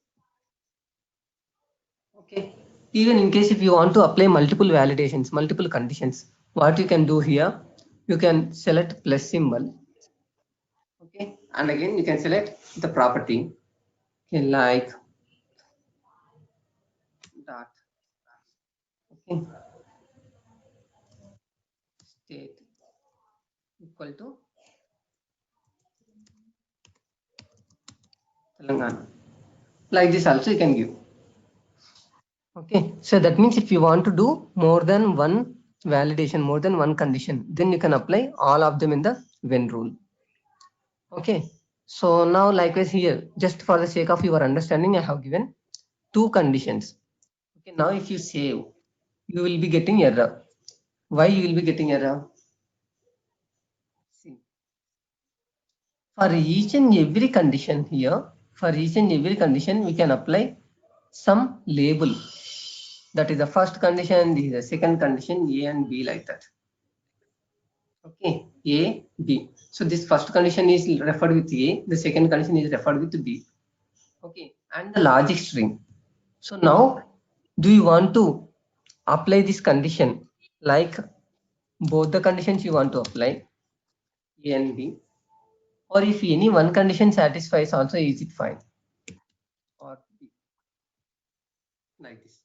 Okay, even in case if you want to apply multiple validations, multiple conditions, what you can do here, you can select plus symbol. Okay, and again you can select the property. Okay, like dot. Okay, state equal to Telangana. Like this also you can give. Okay, so that means if you want to do more than one validation, more than one condition, then you can apply all of them in the when rule. Okay, so now likewise here, just for the sake of your understanding, I have given two conditions. Okay, now if you save, you will be getting error. Why you will be getting error? See, for each and every condition here, for each and every condition, we can apply some label. That is the first condition, this is the second condition, A and B, like that. Okay, A, B. So this first condition is referred with A, the second condition is referred with B. Okay, and the logic string. So now, do you want to apply this condition like both the conditions you want to apply, A and B, or if any one condition satisfies also, is it fine? Or B, like this.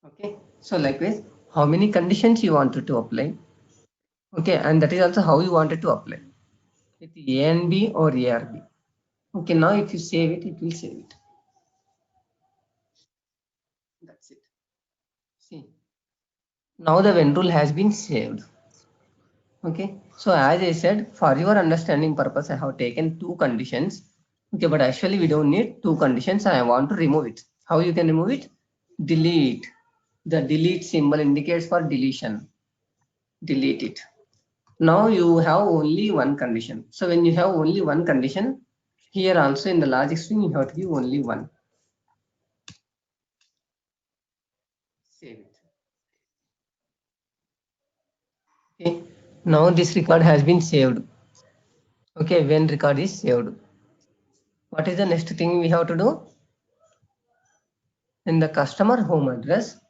Okay, so likewise, how many conditions you wanted to apply? Okay, and that is also how you wanted to apply with A and B or A or B. Okay, now if you save it, it will save it. That's it. See, now the when rule has been saved. Okay, so as I said, for your understanding purpose, I have taken two conditions. Okay, but actually we don't need two conditions. I want to remove it. How you can remove it? Delete. The delete symbol indicates for deletion. Delete it. Now you have only one condition. So when you have only one condition, here also in the logic string you have to give only one. Okay, now this record has been saved. Okay, when record is saved, what is the next thing we have to do? In the customer home address,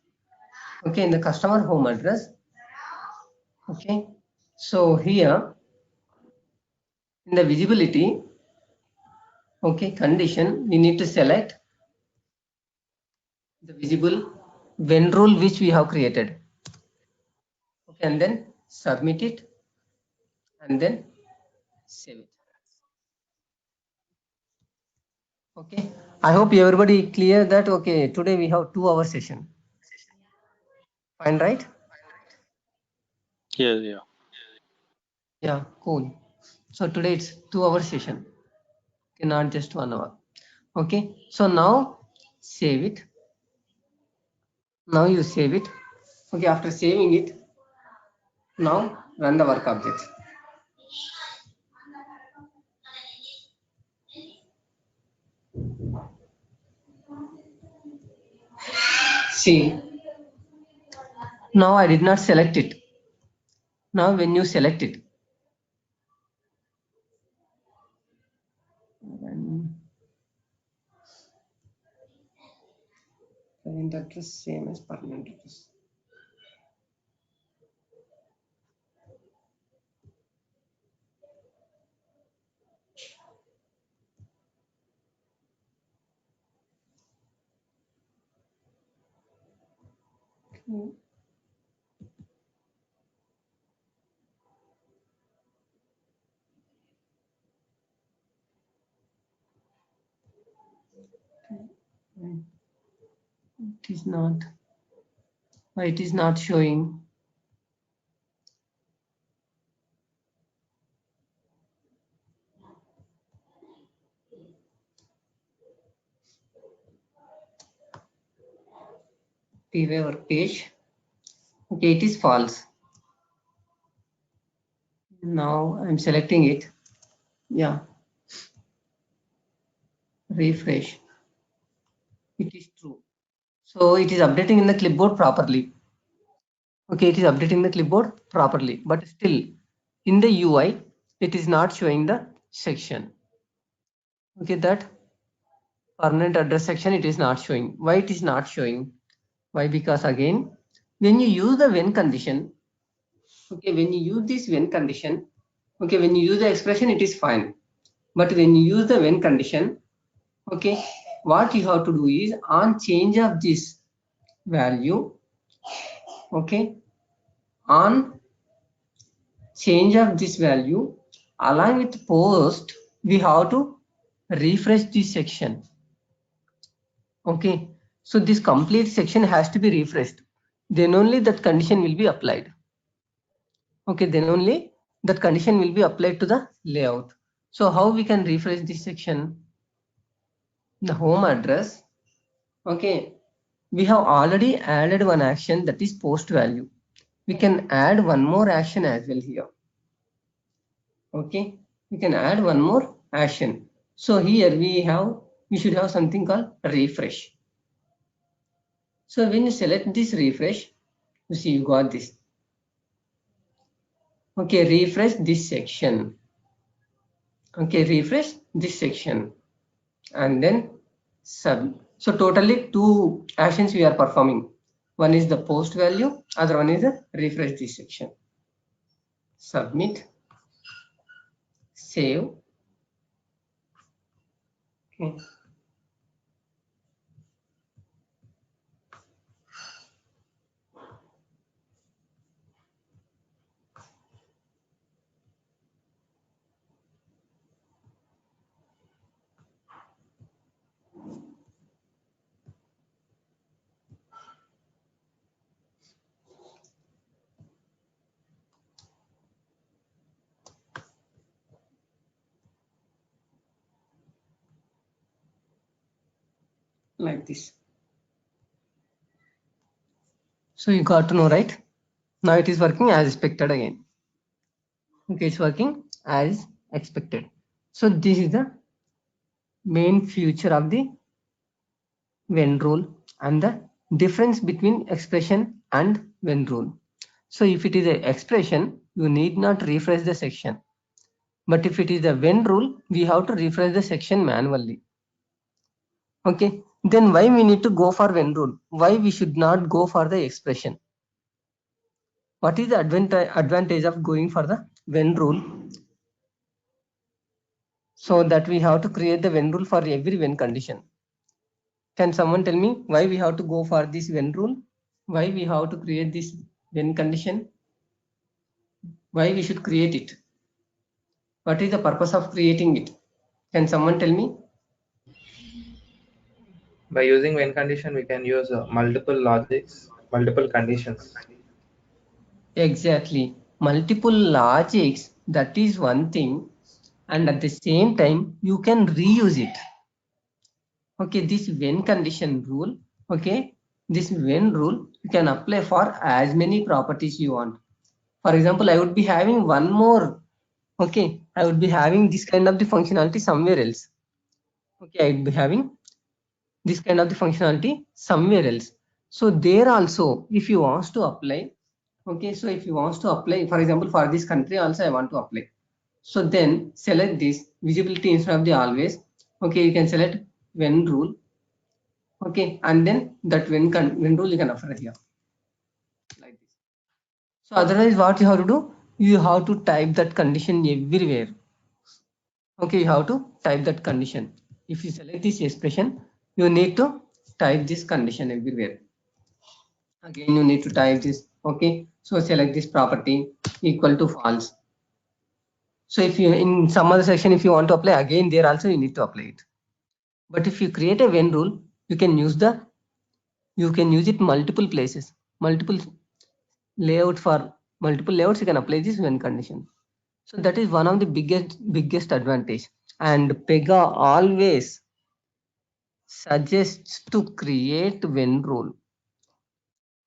okay, in the customer home address, okay, so here in the visibility, okay, condition, we need to select the visible when rule which we have created, okay, and then submit it and then save it. Okay, I hope everybody clear that. Okay, today we have 2-hour session. Fine, right? Yeah. Yeah, cool. So today it's 2-hour session, okay, not just 1 hour. Okay, so now save it. Now you save it. Okay, after saving it, now run the work object. See, now I did not select it. Now when you select it, current address same as permanent address. Okay. It is not. Why it is not showing? TV work page. Okay, it is false. Now I'm selecting it. Yeah. Refresh. It is true. So it is updating in the clipboard properly. Okay, it is updating the clipboard properly, but still in the UI, it is not showing the section. Okay, that permanent address section, it is not showing. Why it is not showing? Why? Because again, when you use the when condition, okay, when you use this when condition, okay, when you use the expression, it is fine. But when you use the when condition, okay, what you have to do is on change of this value, okay, on change of this value along with post, we have to refresh this section. Okay, so this complete section has to be refreshed, then only that condition will be applied. Okay, then only that condition will be applied to the layout. So how we can refresh this section? The home address, okay, we have already added one action, that is post value. We can add one more action as well here. Okay, we can add one more action. So here we should have something called refresh. So when you select this refresh, you see you got this. Okay, refresh this section. Okay, refresh this section and then sub. So totally 2 actions we are performing. One is the post value, other one is the refresh this section. Submit, save. Okay. Like this. So you got to know, right? Now it is working as expected again. Okay, it's working as expected. So this is the main feature of the when rule and the difference between expression and when rule. So if it is an expression, you need not refresh the section. But if it is a when rule, we have to refresh the section manually. Okay, then why we need to go for when rule? Why we should not go for the expression? What is the advantage of going for the when rule? So that we have to create the when rule for every when condition. Can someone tell me why we have to go for this when rule? Why we have to create this when condition? Why we should create it? What is the purpose of creating it? Can someone tell me? By using when condition, we can use multiple logics, multiple conditions. Exactly. Multiple logics, that is one thing. And at the same time, you can reuse it. Okay, this when condition rule, okay, this when rule, you can apply for as many properties you want. For example, I would be having one more, okay, I would be having this kind of the functionality somewhere else. Okay, I would be having this kind of the functionality somewhere else. So there also, if you want to apply, okay, so if you want to apply, for example, for this country also I want to apply. So then select this visibility instead of the always. Okay, you can select when rule. Okay, and then that when rule you can apply here like this. So otherwise, what you have to do? You have to type that condition everywhere. Okay, you have to type that condition. If you select this expression, you need to type this condition everywhere. Again, you need to type this. Okay, so select this property equal to false. So if you in some other section, if you want to apply again, there also you need to apply it. But if you create a when rule, you can use it multiple places, multiple layout for multiple layouts. You can apply this when condition. So that is one of the biggest advantage. And Pega always suggests to create when rule.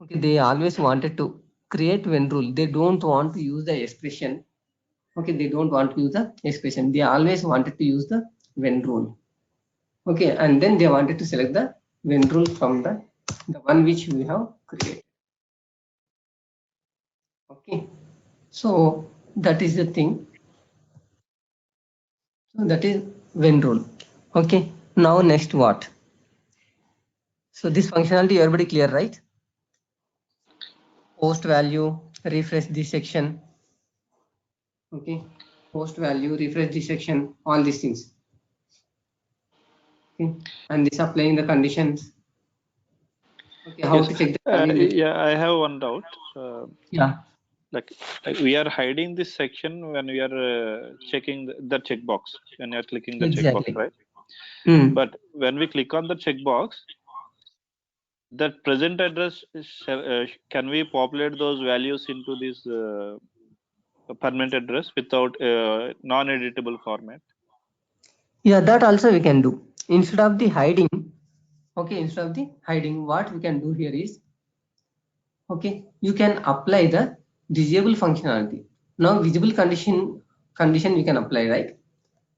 Okay, they always wanted to create when rule. They don't want to use the expression. Okay, they don't want to use the expression. They always wanted to use the when rule. Okay, and then they wanted to select the when rule from the one which we have created. Okay, so that is the thing. So that is when rule. Okay, now next what? So this functionality everybody clear, right? Post value, refresh this section. Okay, post value, refresh this section, all these things. Okay, and this applying the conditions. Okay, how Yes. to check the value? Yeah, I have one doubt. Yeah. Like we are hiding this section when we are checking the checkbox, when you are clicking the checkbox, Exactly. right? Hmm. But when we click on the checkbox, that present address can we populate those values into this permanent address without non-editable format? Yeah, that also we can do. Instead of the hiding, okay, instead of the hiding, what we can do here is, okay, you can apply the disable functionality. Now visible condition we can apply, right?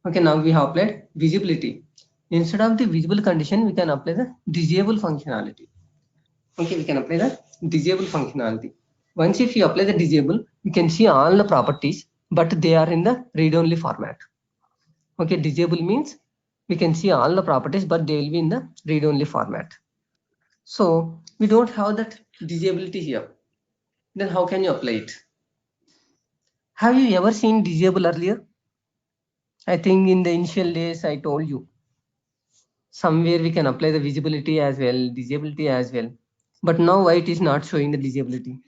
Okay, now we have applied visibility. Instead of the visible condition, we can apply the disable functionality. Okay, we can apply the disable functionality. Once if you apply the disable, you can see all the properties, but they are in the read-only format. Okay, disable means we can see all the properties, but they will be in the read-only format. So we don't have that disability here. Then how can you apply it? Have you ever seen disable earlier? I think in the initial days I told you. Somewhere we can apply the visibility as well, disability as well. But now why it is not showing the disability?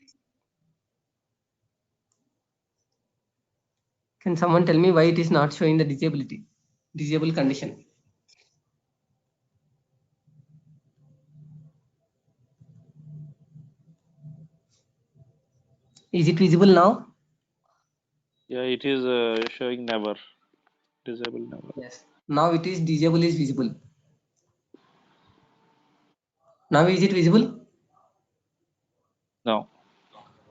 Can someone tell me why it is not showing the disability? Disable condition. Is it visible now? Yeah, it is showing never. Disable never. Yes. Now it is disable is visible. Now is it visible? No.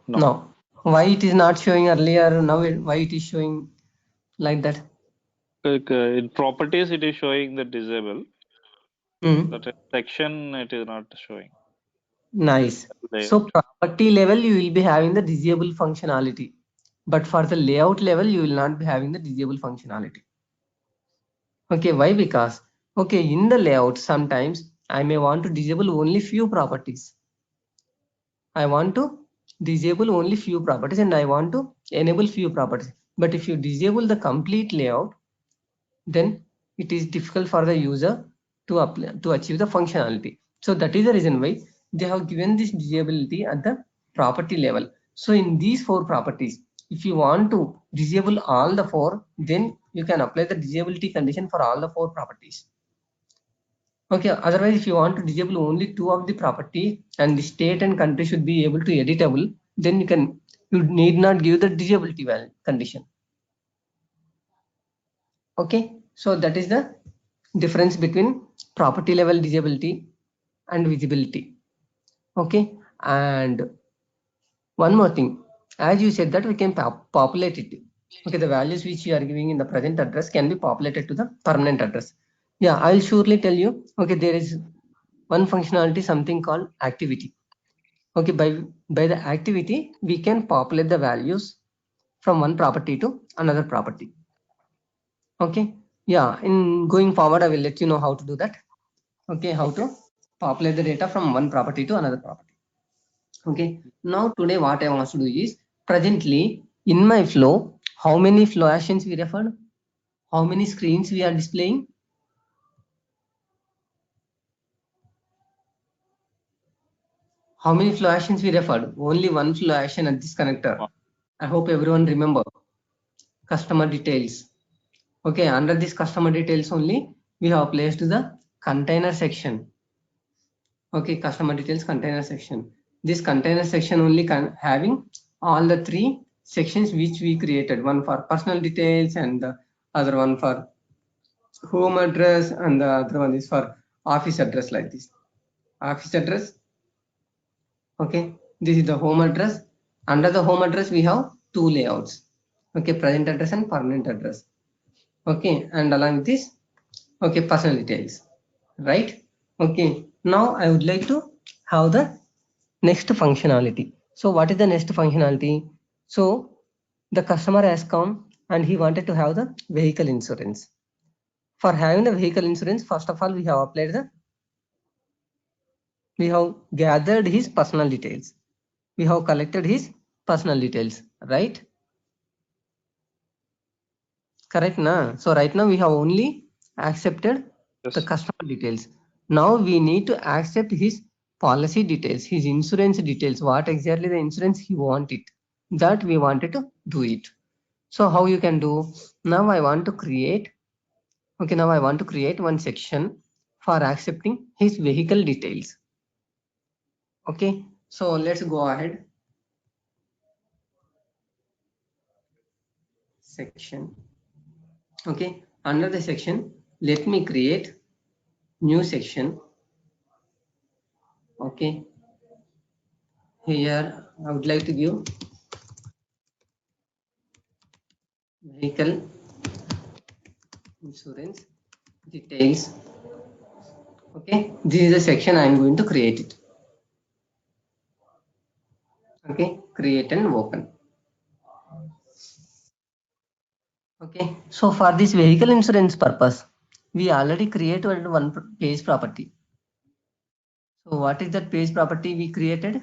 No. Why it is not showing earlier? Now why it is showing like that? Like, in properties, it is showing the disable. Hmm. But in section, it is not showing. Nice. layout. So property level, you will be having the disable functionality, but for the layout level, you will not be having the disable functionality. Okay, why? Because, okay, in the layout, sometimes I may want to disable only few properties. I want to disable only few properties and I want to enable few properties. But if you disable the complete layout, then it is difficult for the user to apply, to achieve the functionality. So that is the reason why they have given this disability at the property level. So in these four properties, if you want to disable all the four, then you can apply the disability condition for all the four properties. Okay, otherwise if you want to disable only two of the property and the state and country should be able to editable, then you need not give the disability value condition. Okay, so that is the difference between property level disability and visibility. Okay, and one more thing, as you said that we can populate it. Okay, the values which you are giving in the present address can be populated to the permanent address. Yeah, I'll surely tell you. Okay, there is one functionality, something called activity. Okay, by the activity we can populate the values from one property to another property. Okay, yeah, in going forward I will let you know how to do that. Okay, how to populate the data from one property to another property. Okay, now today what I want to do is, presently in my flow, how many flow actions we referred, how many screens we are displaying? How many flow actions we referred? Only one flow action at this connector. I hope everyone remember. Customer details. Okay, under this customer details only we have placed the container section. Okay, customer details container section. This container section only having all the three sections which we created, one for personal details and the other one for home address and the other one is for office address, like this. Office address. Okay, this is the home address. Under the home address we have two layouts. Okay, present address and permanent address. Okay, and along with this, okay, personal details, right? Okay, now I would like to have the next functionality. So what is the next functionality? So the customer has come and he wanted to have the vehicle insurance. For having the vehicle insurance, first of all we have gathered his personal details. We have collected his personal details, right? Correct, na? So right now we have only accepted the customer details. Now we need to accept his policy details, his insurance details, what exactly the insurance he wanted, that we wanted to do it. So how you can do? Now I want to create, okay, now I want to create one section for accepting his vehicle details. Okay, so let's go ahead. Section. Okay, under the section, let me create new section. Okay, here I would like to give vehicle insurance details. Okay, this is the section I am going to create it. Okay, create and open. Okay, so for this vehicle insurance purpose, we already created one page property. So what is that page property we created?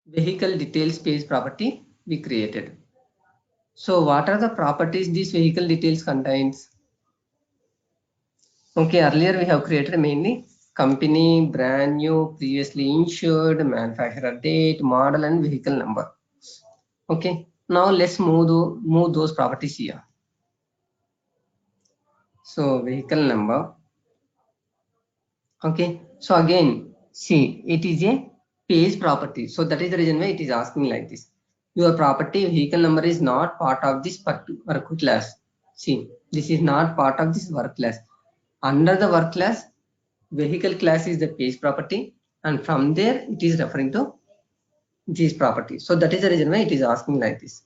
Vehicle details page property we created. So what are the properties this vehicle details contains? Okay, earlier we have created mainly company, brand new, previously insured, manufacturer date, model and vehicle number. Okay, now let's move those properties here. So vehicle number. Okay, so again, see, it is a page property. So that is the reason why it is asking like this. Your property vehicle number is not part of this work class. See, this is not part of this work class. Under the work class, vehicle class is the page property, and from there it is referring to these properties. So that is the reason why it is asking like this.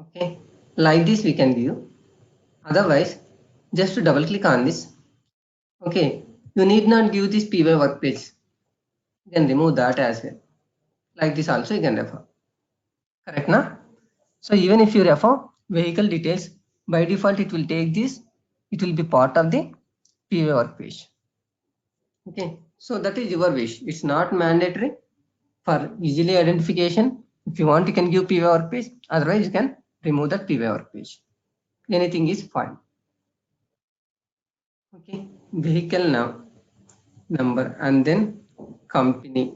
Okay, like this we can view. Otherwise, just to double click on this. Okay, you need not give this PY work page. You can remove that as well. Like this also you can refer. Correct now? So even if you refer vehicle details, by default it will take this. It will be part of the PY work page. Okay, so that is your wish. It's not mandatory for easily identification. If you want, you can give PY work page. Otherwise, you can remove that PY work page. Anything is fine. Okay, vehicle now number and then company.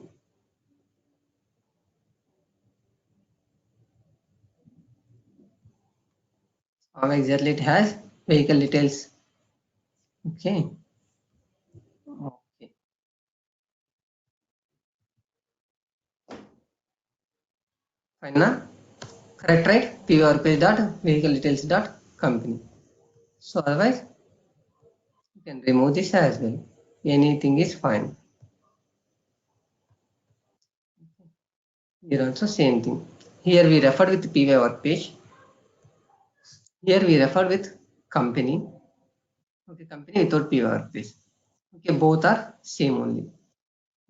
How exactly it has vehicle details. Okay. Okay. Fine now? Correct, right? PY page dot vehicle details dot company. So otherwise, you can remove this as well. Anything is fine. Here also same thing. Here we referred with PY work page. Here we refer with company. Okay, company without PY work page. Okay, both are same only.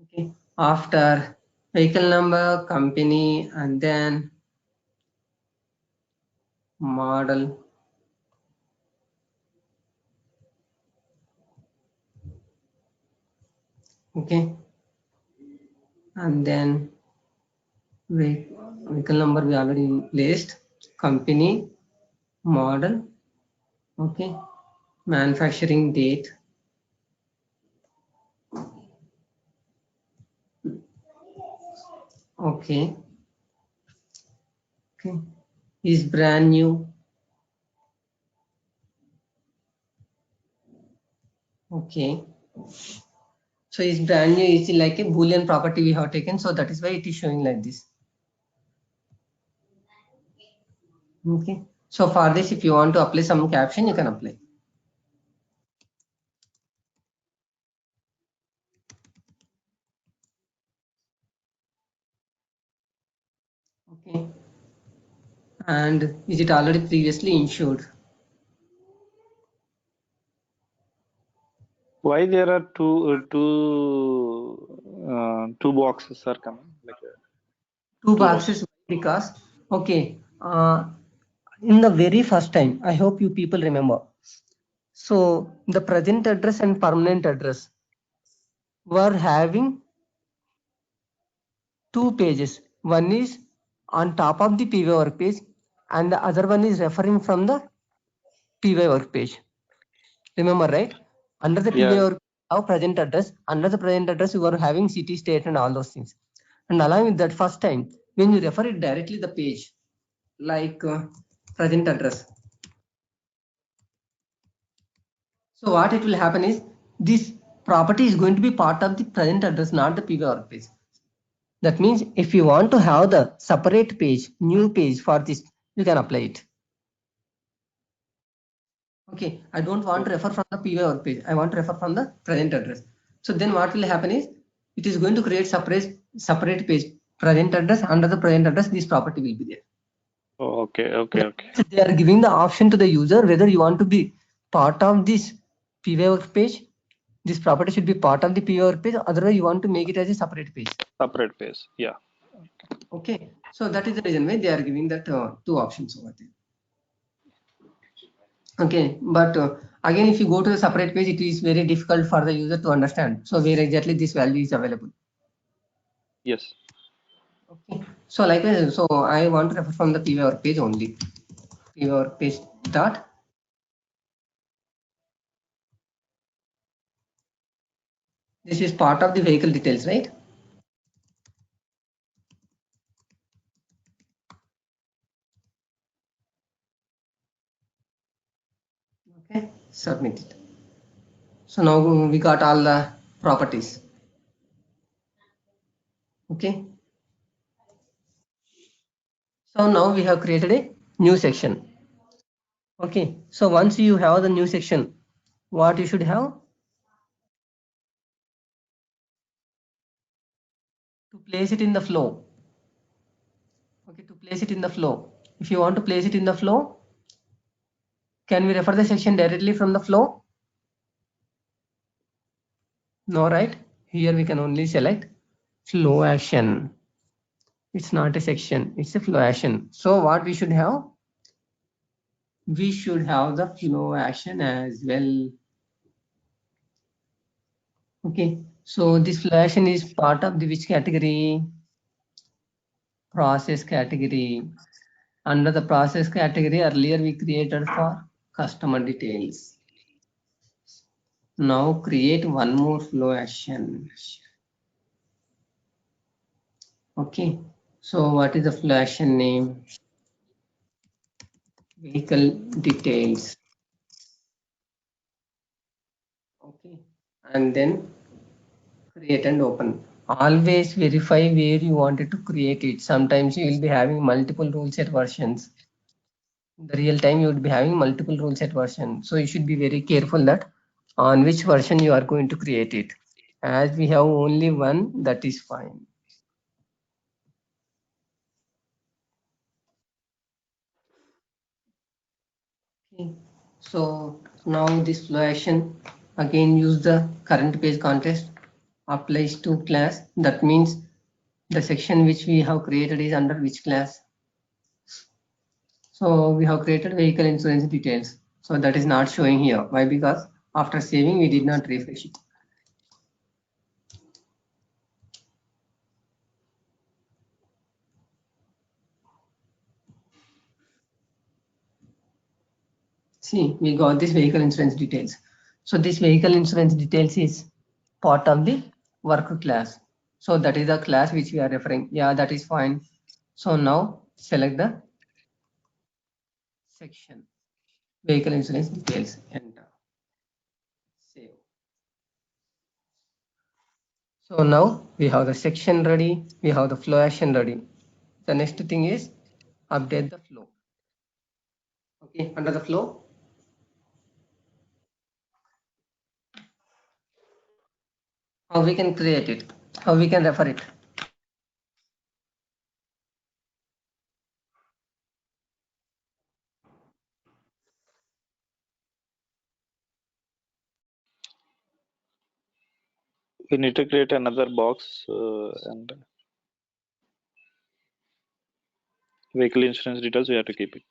Okay, after vehicle number, company, and then model. Okay, and then vehicle number we already placed, company, model. Okay, manufacturing date. Okay, okay, is brand new. Okay, so is brand new is like a boolean property we have taken, so that is why it is showing like this. Okay, so for this, if you want to apply some caption, you can apply. Okay, and is it already previously insured? Why there are two boxes are coming? Like Two two rows. boxes because okay, in the very first time, I hope you people remember. So the present address and permanent address were having two pages. One is on top of the PY work page, and the other one is referring from the PY work page. Remember, right? Under the PY Yeah. work our present address, under the present address, you are having city, state, and all those things. And along with that, first time when you refer it directly the page, like present address. So what it will happen is this property is going to be part of the present address, not the PY work page. That means if you want to have the separate page, new page for this, you can apply it. Okay, I don't want to refer from the PY work page. I want to refer from the present address. So then what will happen is it is going to create separate page. Present address, under the present address, this property will be there. Oh, okay. They are giving the option to the user whether you want to be part of this PY work page. This property should be part of the PY work page. Otherwise, you want to make it as a separate page. Separate page. Yeah. Okay, so that is the reason why they are giving that two options over there. Okay, but again, if you go to the separate page, it is very difficult for the user to understand. So where exactly this value is available. Yes. Okay, so likewise, so I want to refer from the PY work page only. PY work page dot. This is part of the vehicle details, right? Okay, submit it. So now we got all the properties. Okay. So now we have created a new section. Okay. So once you have the new section, what you should have to place it in the flow. Okay, to place it in the flow. If you want to place it in the flow, can we refer the section directly from the flow? No, right? Here we can only select flow action. It's not a section, it's a flow action. So what we should have? We should have the flow action as well. Okay, so this flow action is part of the which category? Process category. Under the process category, earlier we created for customer details. Now create one more flow action. Okay, so what is the flow action name? Vehicle details. Okay, and then create and open. Always verify where you wanted to create it. Sometimes you will be having multiple rule set versions. In the real time, you would be having multiple rule set versions. So you should be very careful that on which version you are going to create it. As we have only one, that is fine. Okay. So now this flow action, again use the current page context applies to class. That means the section which we have created is under which class? So we have created vehicle insurance details. So that is not showing here. Why? Because after saving, we did not refresh it. See, we got this vehicle insurance details. So this vehicle insurance details is part of the work class. So that is the class which we are referring. Yeah, that is fine. So now select the section vehicle insurance details, enter, save. So now we have the section ready, we have the flow action ready. The next thing is update the flow. Okay, under the flow, how we can create it, how we can refer it. We need to create another box and vehicle insurance details we have to keep it.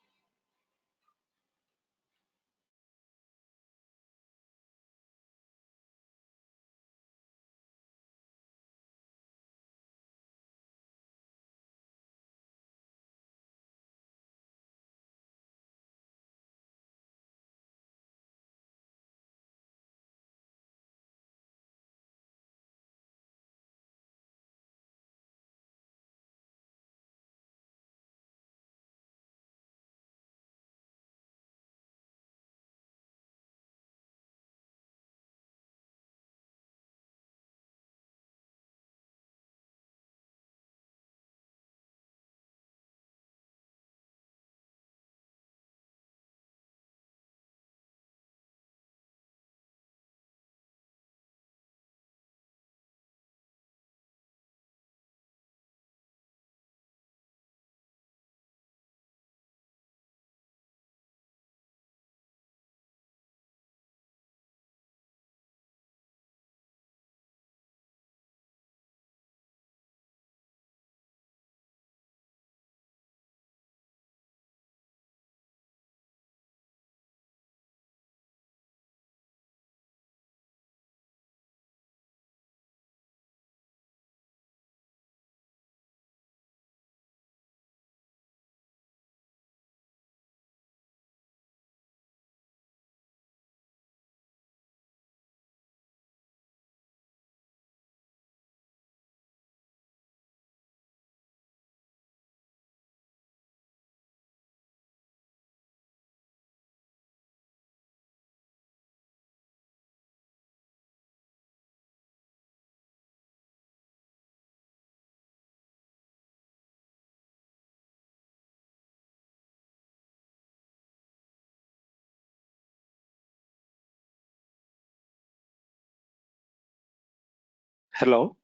Hello.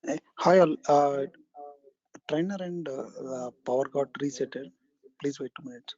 Hi all. Trainer and power got resetted. Please wait 2 minutes.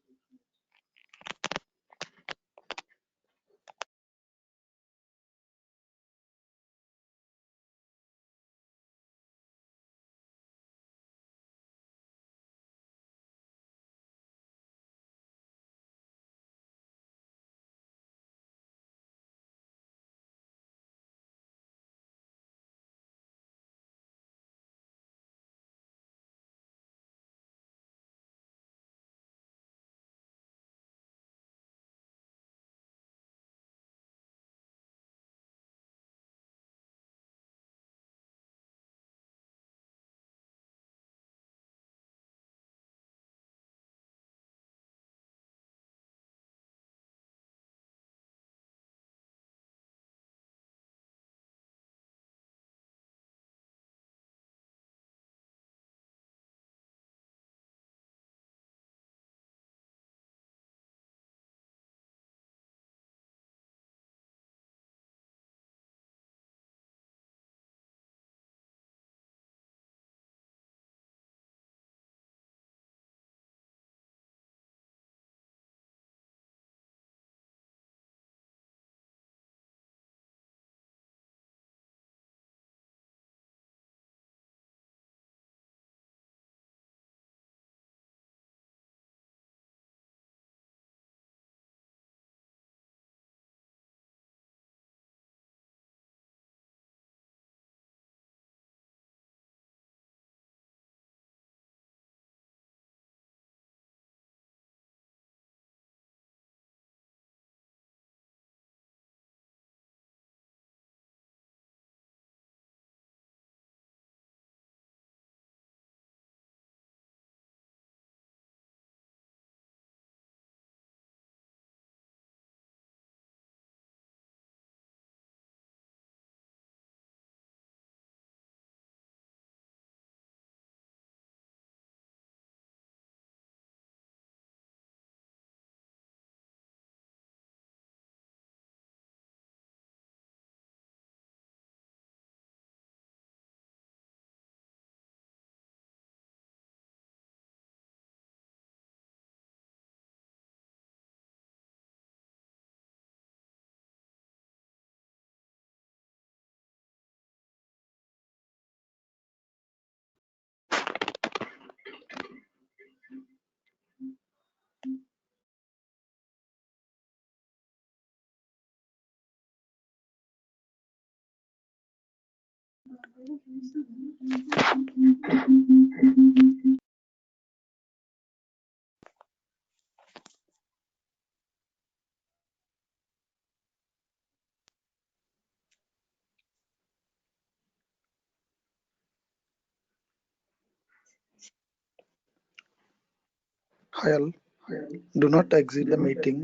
Hi all. Do not exit the meeting.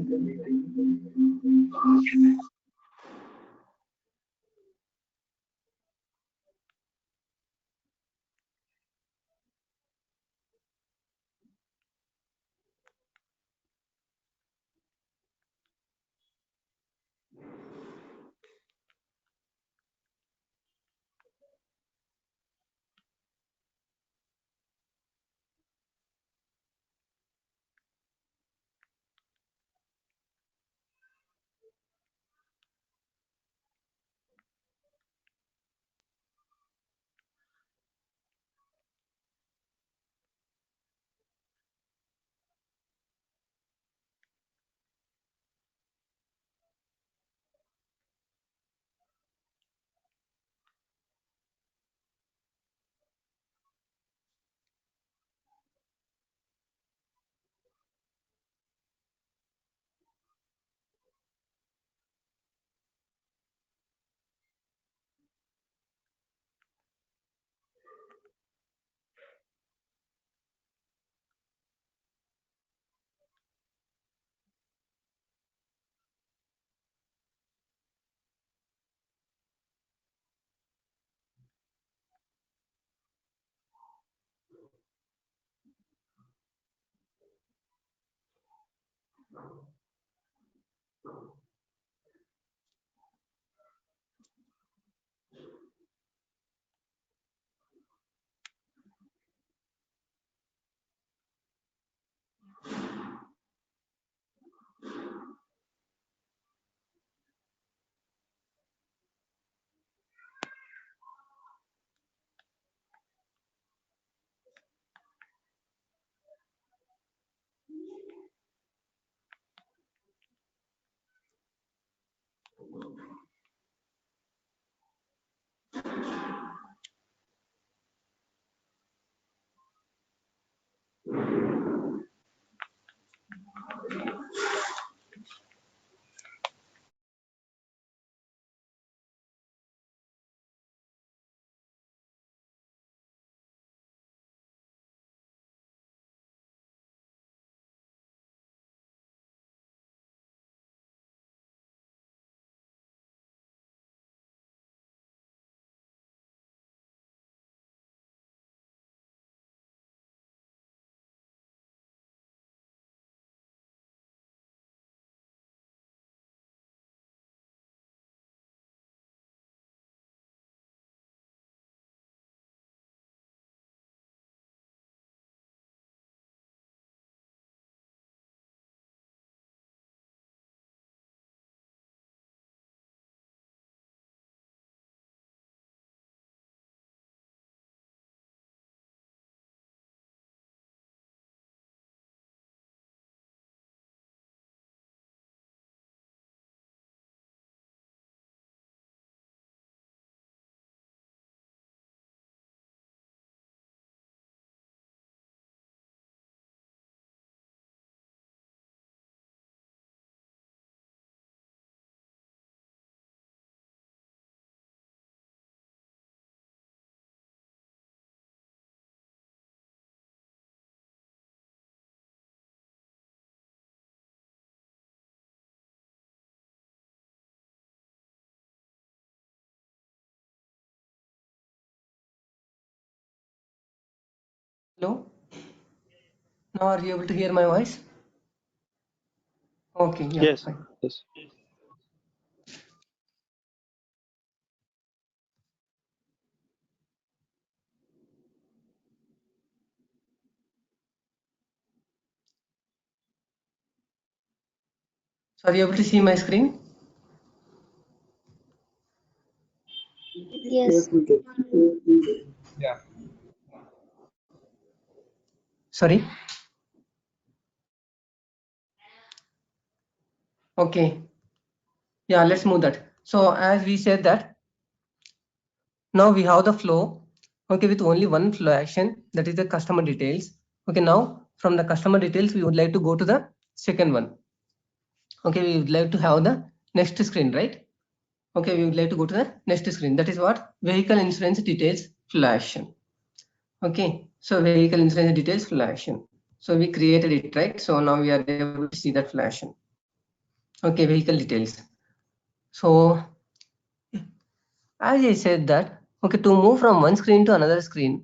Hello? Now are you able to hear my voice? Okay, yeah, Yes. fine. Yes. So are you able to see my screen? Yes. Yeah. Sorry? Okay. Yeah, let's move that. So as we said that, now we have the flow, okay, with only one flow action, that is the customer details. Okay, now from the customer details, we would like to go to the second one. Okay, we would like to have the next screen, right? Okay, we would like to go to the next screen. That is what? Vehicle insurance details flow action. Okay, so vehicle insurance details flow action. So we created it, right? So now we are able to see that flow action. Okay, vehicle details. So as I said that, okay, to move from one screen to another screen,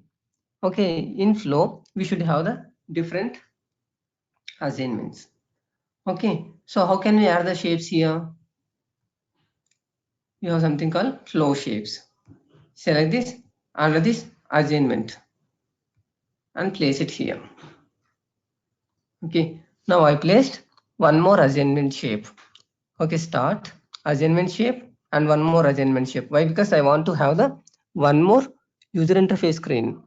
okay, in flow, we should have the different assignments. Okay, so how can we add the shapes here? We have something called flow shapes. Select this, under this assignment and place it here. Okay, now I placed one more assignment shape. Okay, start assignment shape and one more assignment shape. Why? Because I want to have the one more user interface screen,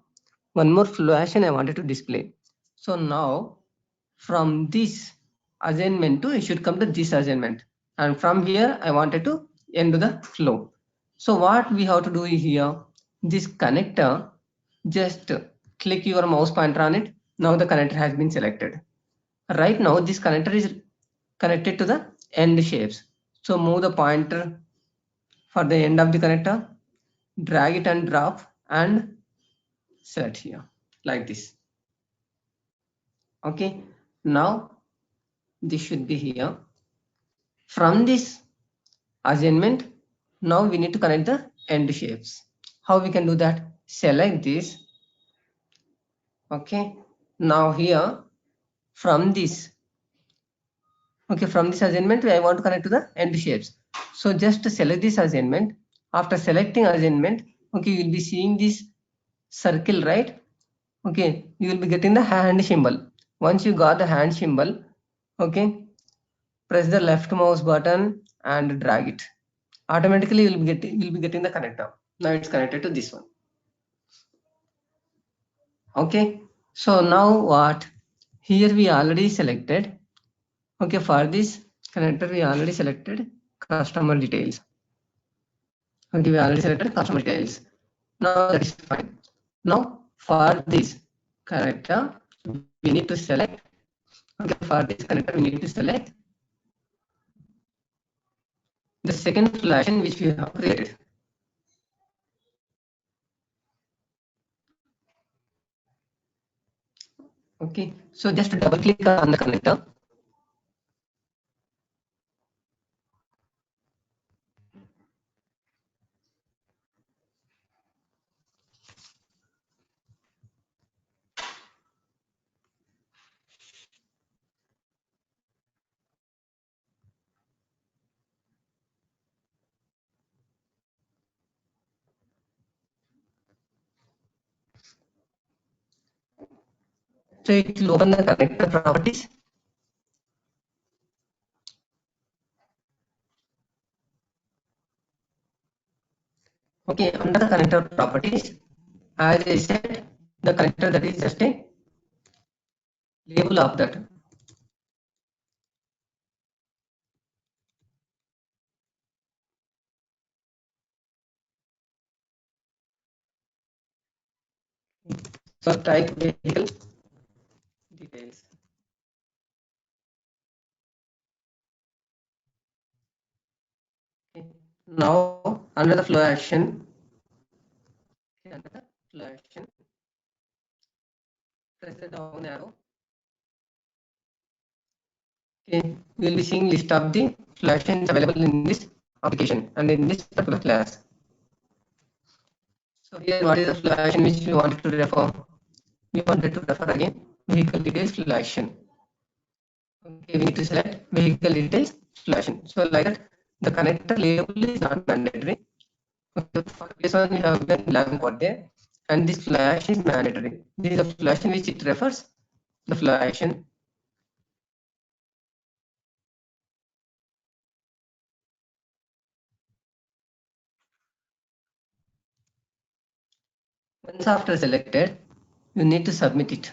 one more flow action I wanted to display. So now from this assignment to it should come to this assignment, and from here I wanted to end the flow. So what we have to do here, this connector, just click your mouse pointer on it. Now the connector has been selected. Right now this connector is connected to the end shapes. So move the pointer for the end of the connector, drag it and drop and select here like this. Okay, now this should be here. From this assignment, now we need to connect the end shapes. How we can do that? Select this. Okay, now here from this, okay, from this assignment I want to connect to the end shapes. So just select this assignment. After selecting assignment, okay, you will be seeing this circle, right? Okay, you will be getting the hand symbol. Once you got the hand symbol, okay, press the left mouse button and drag it. Automatically you'll be getting the connector. Now it's connected to this one. Okay, so now what? Here we already selected. Okay, for this connector we already selected customer details. Okay, we already selected customer details. Now that is fine. Now for this connector we need to select. Okay, for this connector we need to select the second flash which we have created. Okay, so just double click on the connector. So it will open the connector properties. Okay, under the connector properties, as I said, the connector that is just a label of that. So type vehicle details. Okay. Now under the flow action, under the flow action, press the down arrow. Okay, we will be seeing list of the flow actions available in this application and in this particular class. So here what is the flow action which we wanted to refer? we wanted to refer again vehicle details flow action. Okay, we need to select vehicle details flow action. So like that, the connector label is not mandatory. Okay, for this one we have given blank out there, and this flow action is mandatory. This is a flow action which it refers the flow action. Once after selected, you need to submit it.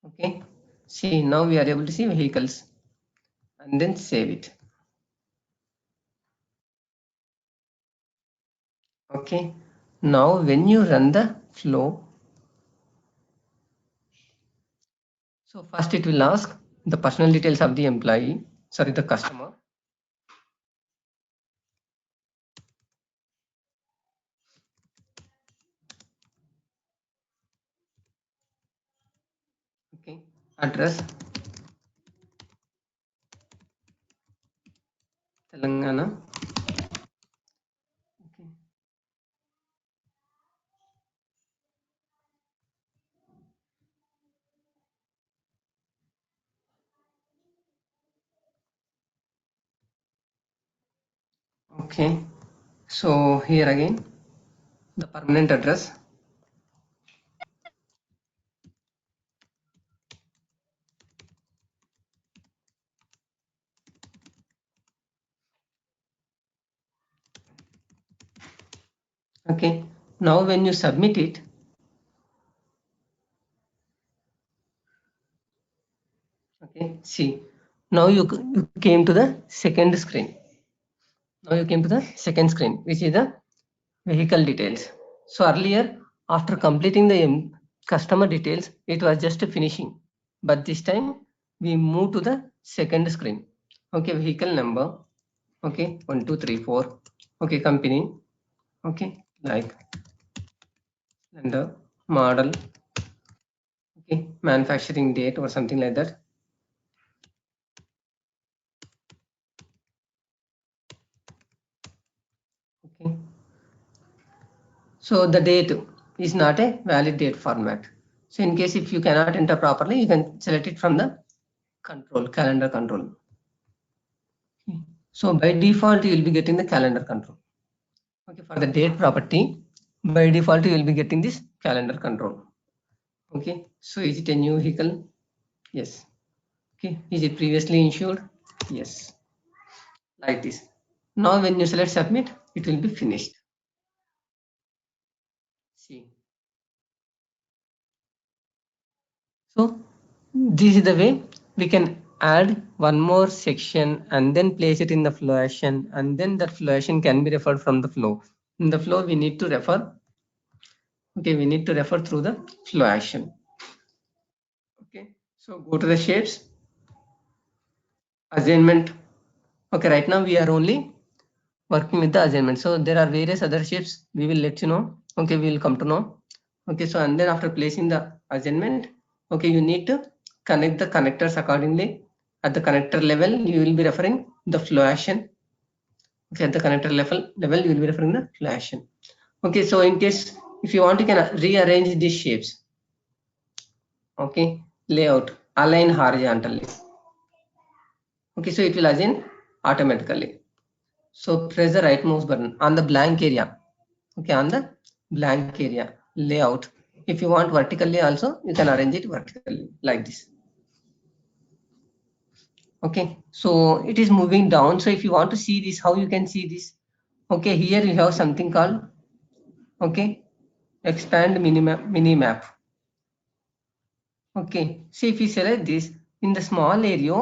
Okay, see, now we are able to see vehicles, and then save it. Okay, now when you run the flow, so first it will ask the personal details of the employee, sorry, the customer. Okay, address Telangana. Okay. Okay, so here again the permanent address. Okay, now when you submit it, okay, see, now you came to the second screen. Now you came to the second screen, which is the vehicle details. So earlier, after completing the customer details, it was just finishing, but this time we move to the second screen. Okay, vehicle number. Okay, 1 2 3 4. Okay, company. Okay, like and model. Okay, manufacturing date or something like that. Okay, so the date is not a valid date format. So in case if you cannot enter properly, you can select it from the control, calendar control. Okay. So by default, you will be getting the calendar control. Okay, for the date property, by default, you will be getting this calendar control. Okay, so is it a new vehicle? Yes. Okay, is it previously insured? Yes. Like this. Now when you select submit, it will be finished. See. So this is the way we can add one more section and then place it in the flow action, and then that flow action can be referred from the flow. In the flow, we need to refer. Okay, we need to refer through the flow action. Okay, so go to the shapes, assignment. Okay, right now we are only working with the assignment. So there are various other shapes. We will let you know. Okay, we will come to know. Okay, so and then after placing the assignment, okay, you need to connect the connectors accordingly. At the connector level, you will be referring the flow action. Okay, at the connector level, you will be referring the flow action. Okay, so in case if you want, you can rearrange these shapes. Okay, layout, align horizontally. Okay, so it will assign automatically. So press the right mouse button on the blank area. Okay, on the blank area, layout. If you want vertically also, you can arrange it vertically like this. Okay, so it is moving down. So if you want to see this, how you can see this? Okay, here you have something called, okay, expand minimap. Okay, see if you select this in the small area,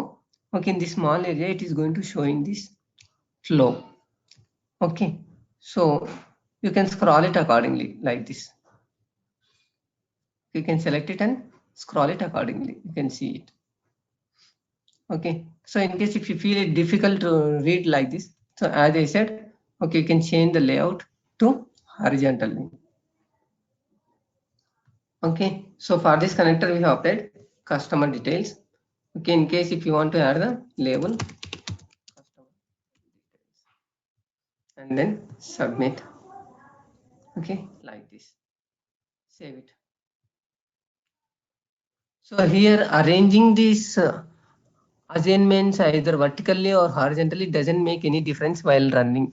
okay, in this small area, it is going to showing this flow. Okay, so you can scroll it accordingly like this. You can select it and scroll it accordingly. You can see it. Okay, so in case if you feel it difficult to read like this, so as I said, okay, you can change the layout to horizontally. Okay, so for this connector, we have applied customer details. Okay, in case if you want to add the label, and then submit. Okay, like this. Save it. So here arranging these assignments either vertically or horizontally doesn't make any difference while running.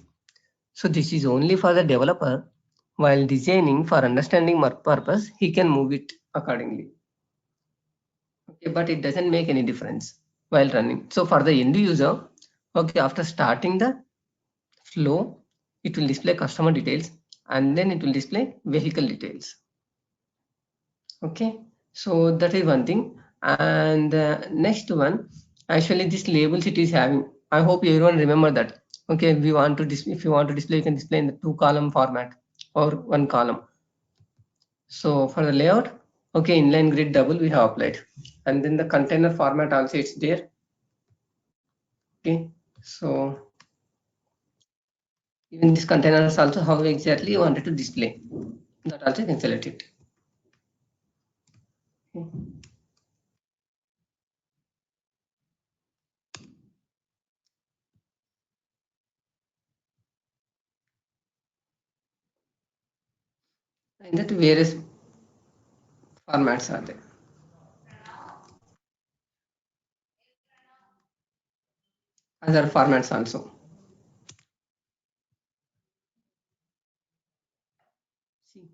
So this is only for the developer. While designing for understanding purpose, he can move it accordingly. Okay, but it doesn't make any difference while running. So for the end user, okay, after starting the flow, it will display customer details and then it will display vehicle details. Okay, so that is one thing. And next one, actually this labels it is having. I hope everyone remember that. Okay, we want to if you want to display, you can display in the 2-column format or 1 column. So for the layout, okay, inline grid double we have applied, and then the container format also it's there. Okay, so even this containers also how exactly you wanted to display, that also you can select it. Okay. And that various formats are there. Other formats also. See.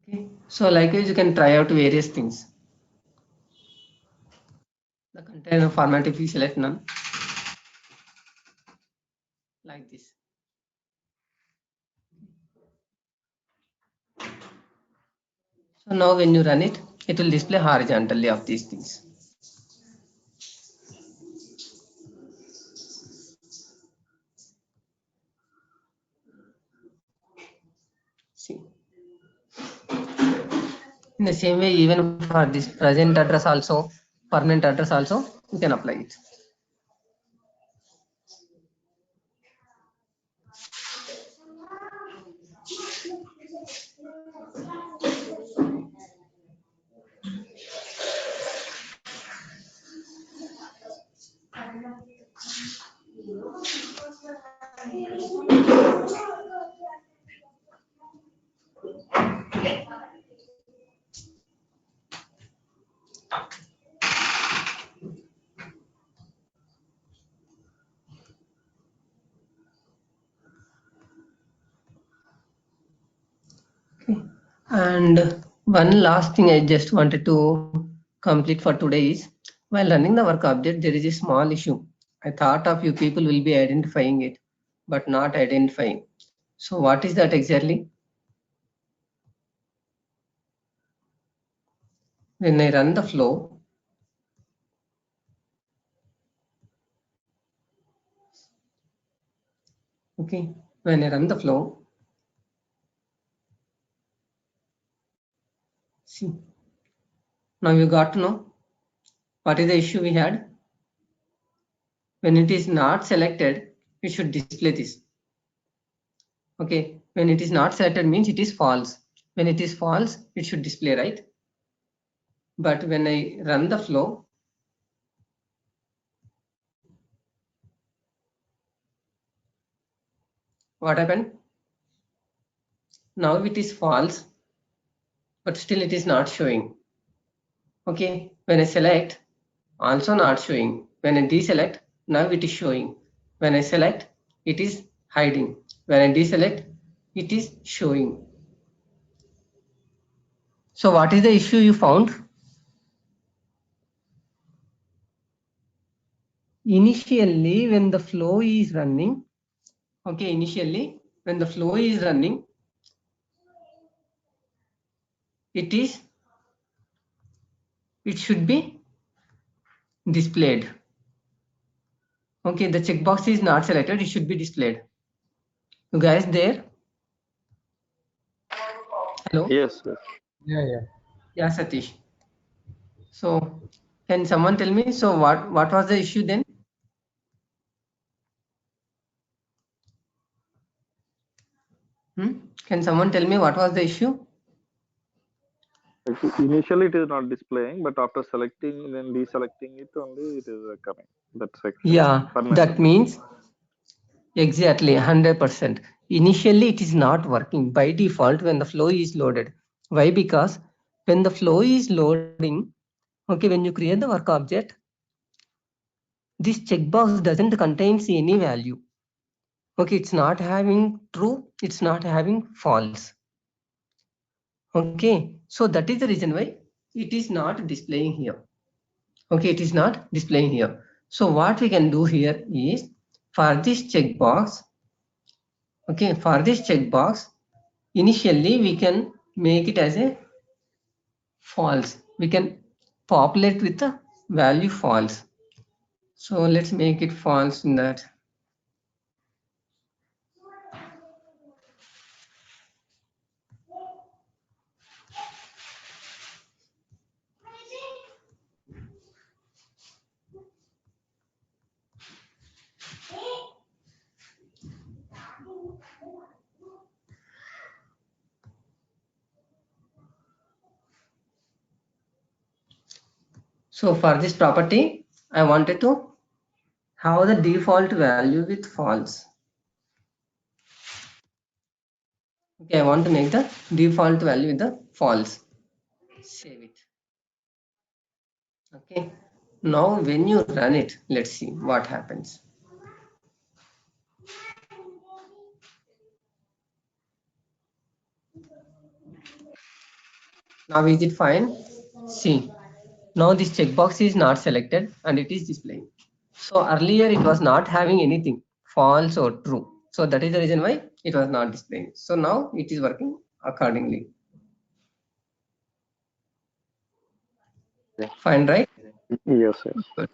Okay. So likewise, you can try out various things. The container format, if you select none, like this. So now when you run it, it will display horizontally of these things. See. In the same way, even for this present address also, permanent address also, you can apply it. Okay. And one last thing I just wanted to complete for today is, while running the work object, there is a small issue. I thought of you people will be identifying it, but not identifying. So what is that exactly? When I run the flow, okay, when I run the flow, see, now you got to know what is the issue we had. When it is not selected, it should display this. Okay, when it is not selected means it is false. When it is false, it should display, right? But when I run the flow, what happened? Now it is false, but still it is not showing. Okay, when I select, also not showing. When I deselect, now it is showing. When I select, it is hiding. When I deselect, it is showing. So what is the issue you found? Initially, when the flow is running, okay, initially, when the flow is running, it should be displayed. Okay, the checkbox is not selected, it should be displayed. You guys there? Hello? Yes, yes. Yeah, Satish. So can someone tell me, so what was the issue then? Can someone tell me what was the issue? Initially, it is not displaying, but after selecting, then deselecting it only, it is coming. That section. Yeah, that means exactly 100%. initially it is not working by default when the flow is loaded. Why? Because when the flow is loading, okay, when you create the work object, this checkbox doesn't contain any value. Okay, it's not having true, it's not having false. Okay, so that is the reason why it is not displaying here. Okay, it is not displaying here. So what we can do here is, for this checkbox, okay, for this checkbox, initially we can make it as a false. We can populate with the value false. So let's make it false in that. So for this property, I wanted to have the default value with false. Okay, I want to make the default value with the false. Save it. Okay. Now when you run it, let's see what happens. Now is it fine? See, now this checkbox is not selected and it is displaying. So earlier it was not having anything, false or true. So that is the reason why it was not displaying. So now it is working accordingly. Fine, right? Yes, yes. Good.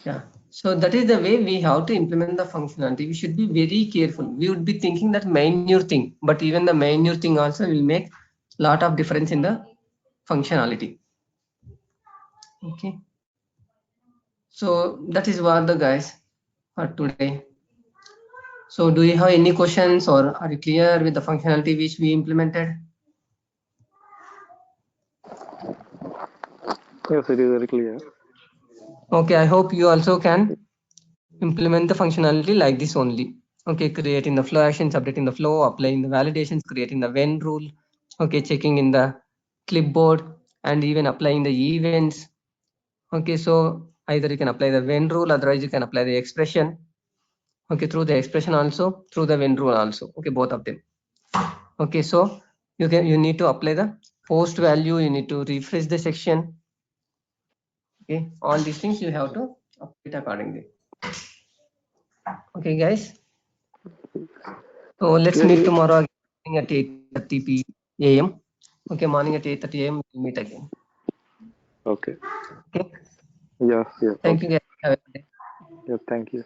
Yeah. So that is the way we have to implement the functionality. We should be very careful. We would be thinking that minor thing, but even the minor thing also will make lot of difference in the functionality. Okay. So that is what the guys for today. So do you have any questions or are you clear with the functionality which we implemented? Yes, it is very clear. Okay, I hope you also can implement the functionality like this only. Okay, creating the flow actions, updating the flow, applying the validations, creating the when rule, okay, checking in the clipboard and even applying the events. Okay, so either you can apply the when rule, otherwise you can apply the expression. Okay, through the expression also, through the when rule also. Okay, both of them. Okay, so you need to apply the post value, you need to refresh the section. Okay, all these things you have to update accordingly. Okay, guys. So let's Yeah, meet tomorrow at 8:30 a.m. Okay, morning at 8:30 a.m. We'll meet again. okay. Okay. Yes, yes. Thank Okay. you guys. Have a good day. Yeah, thank you.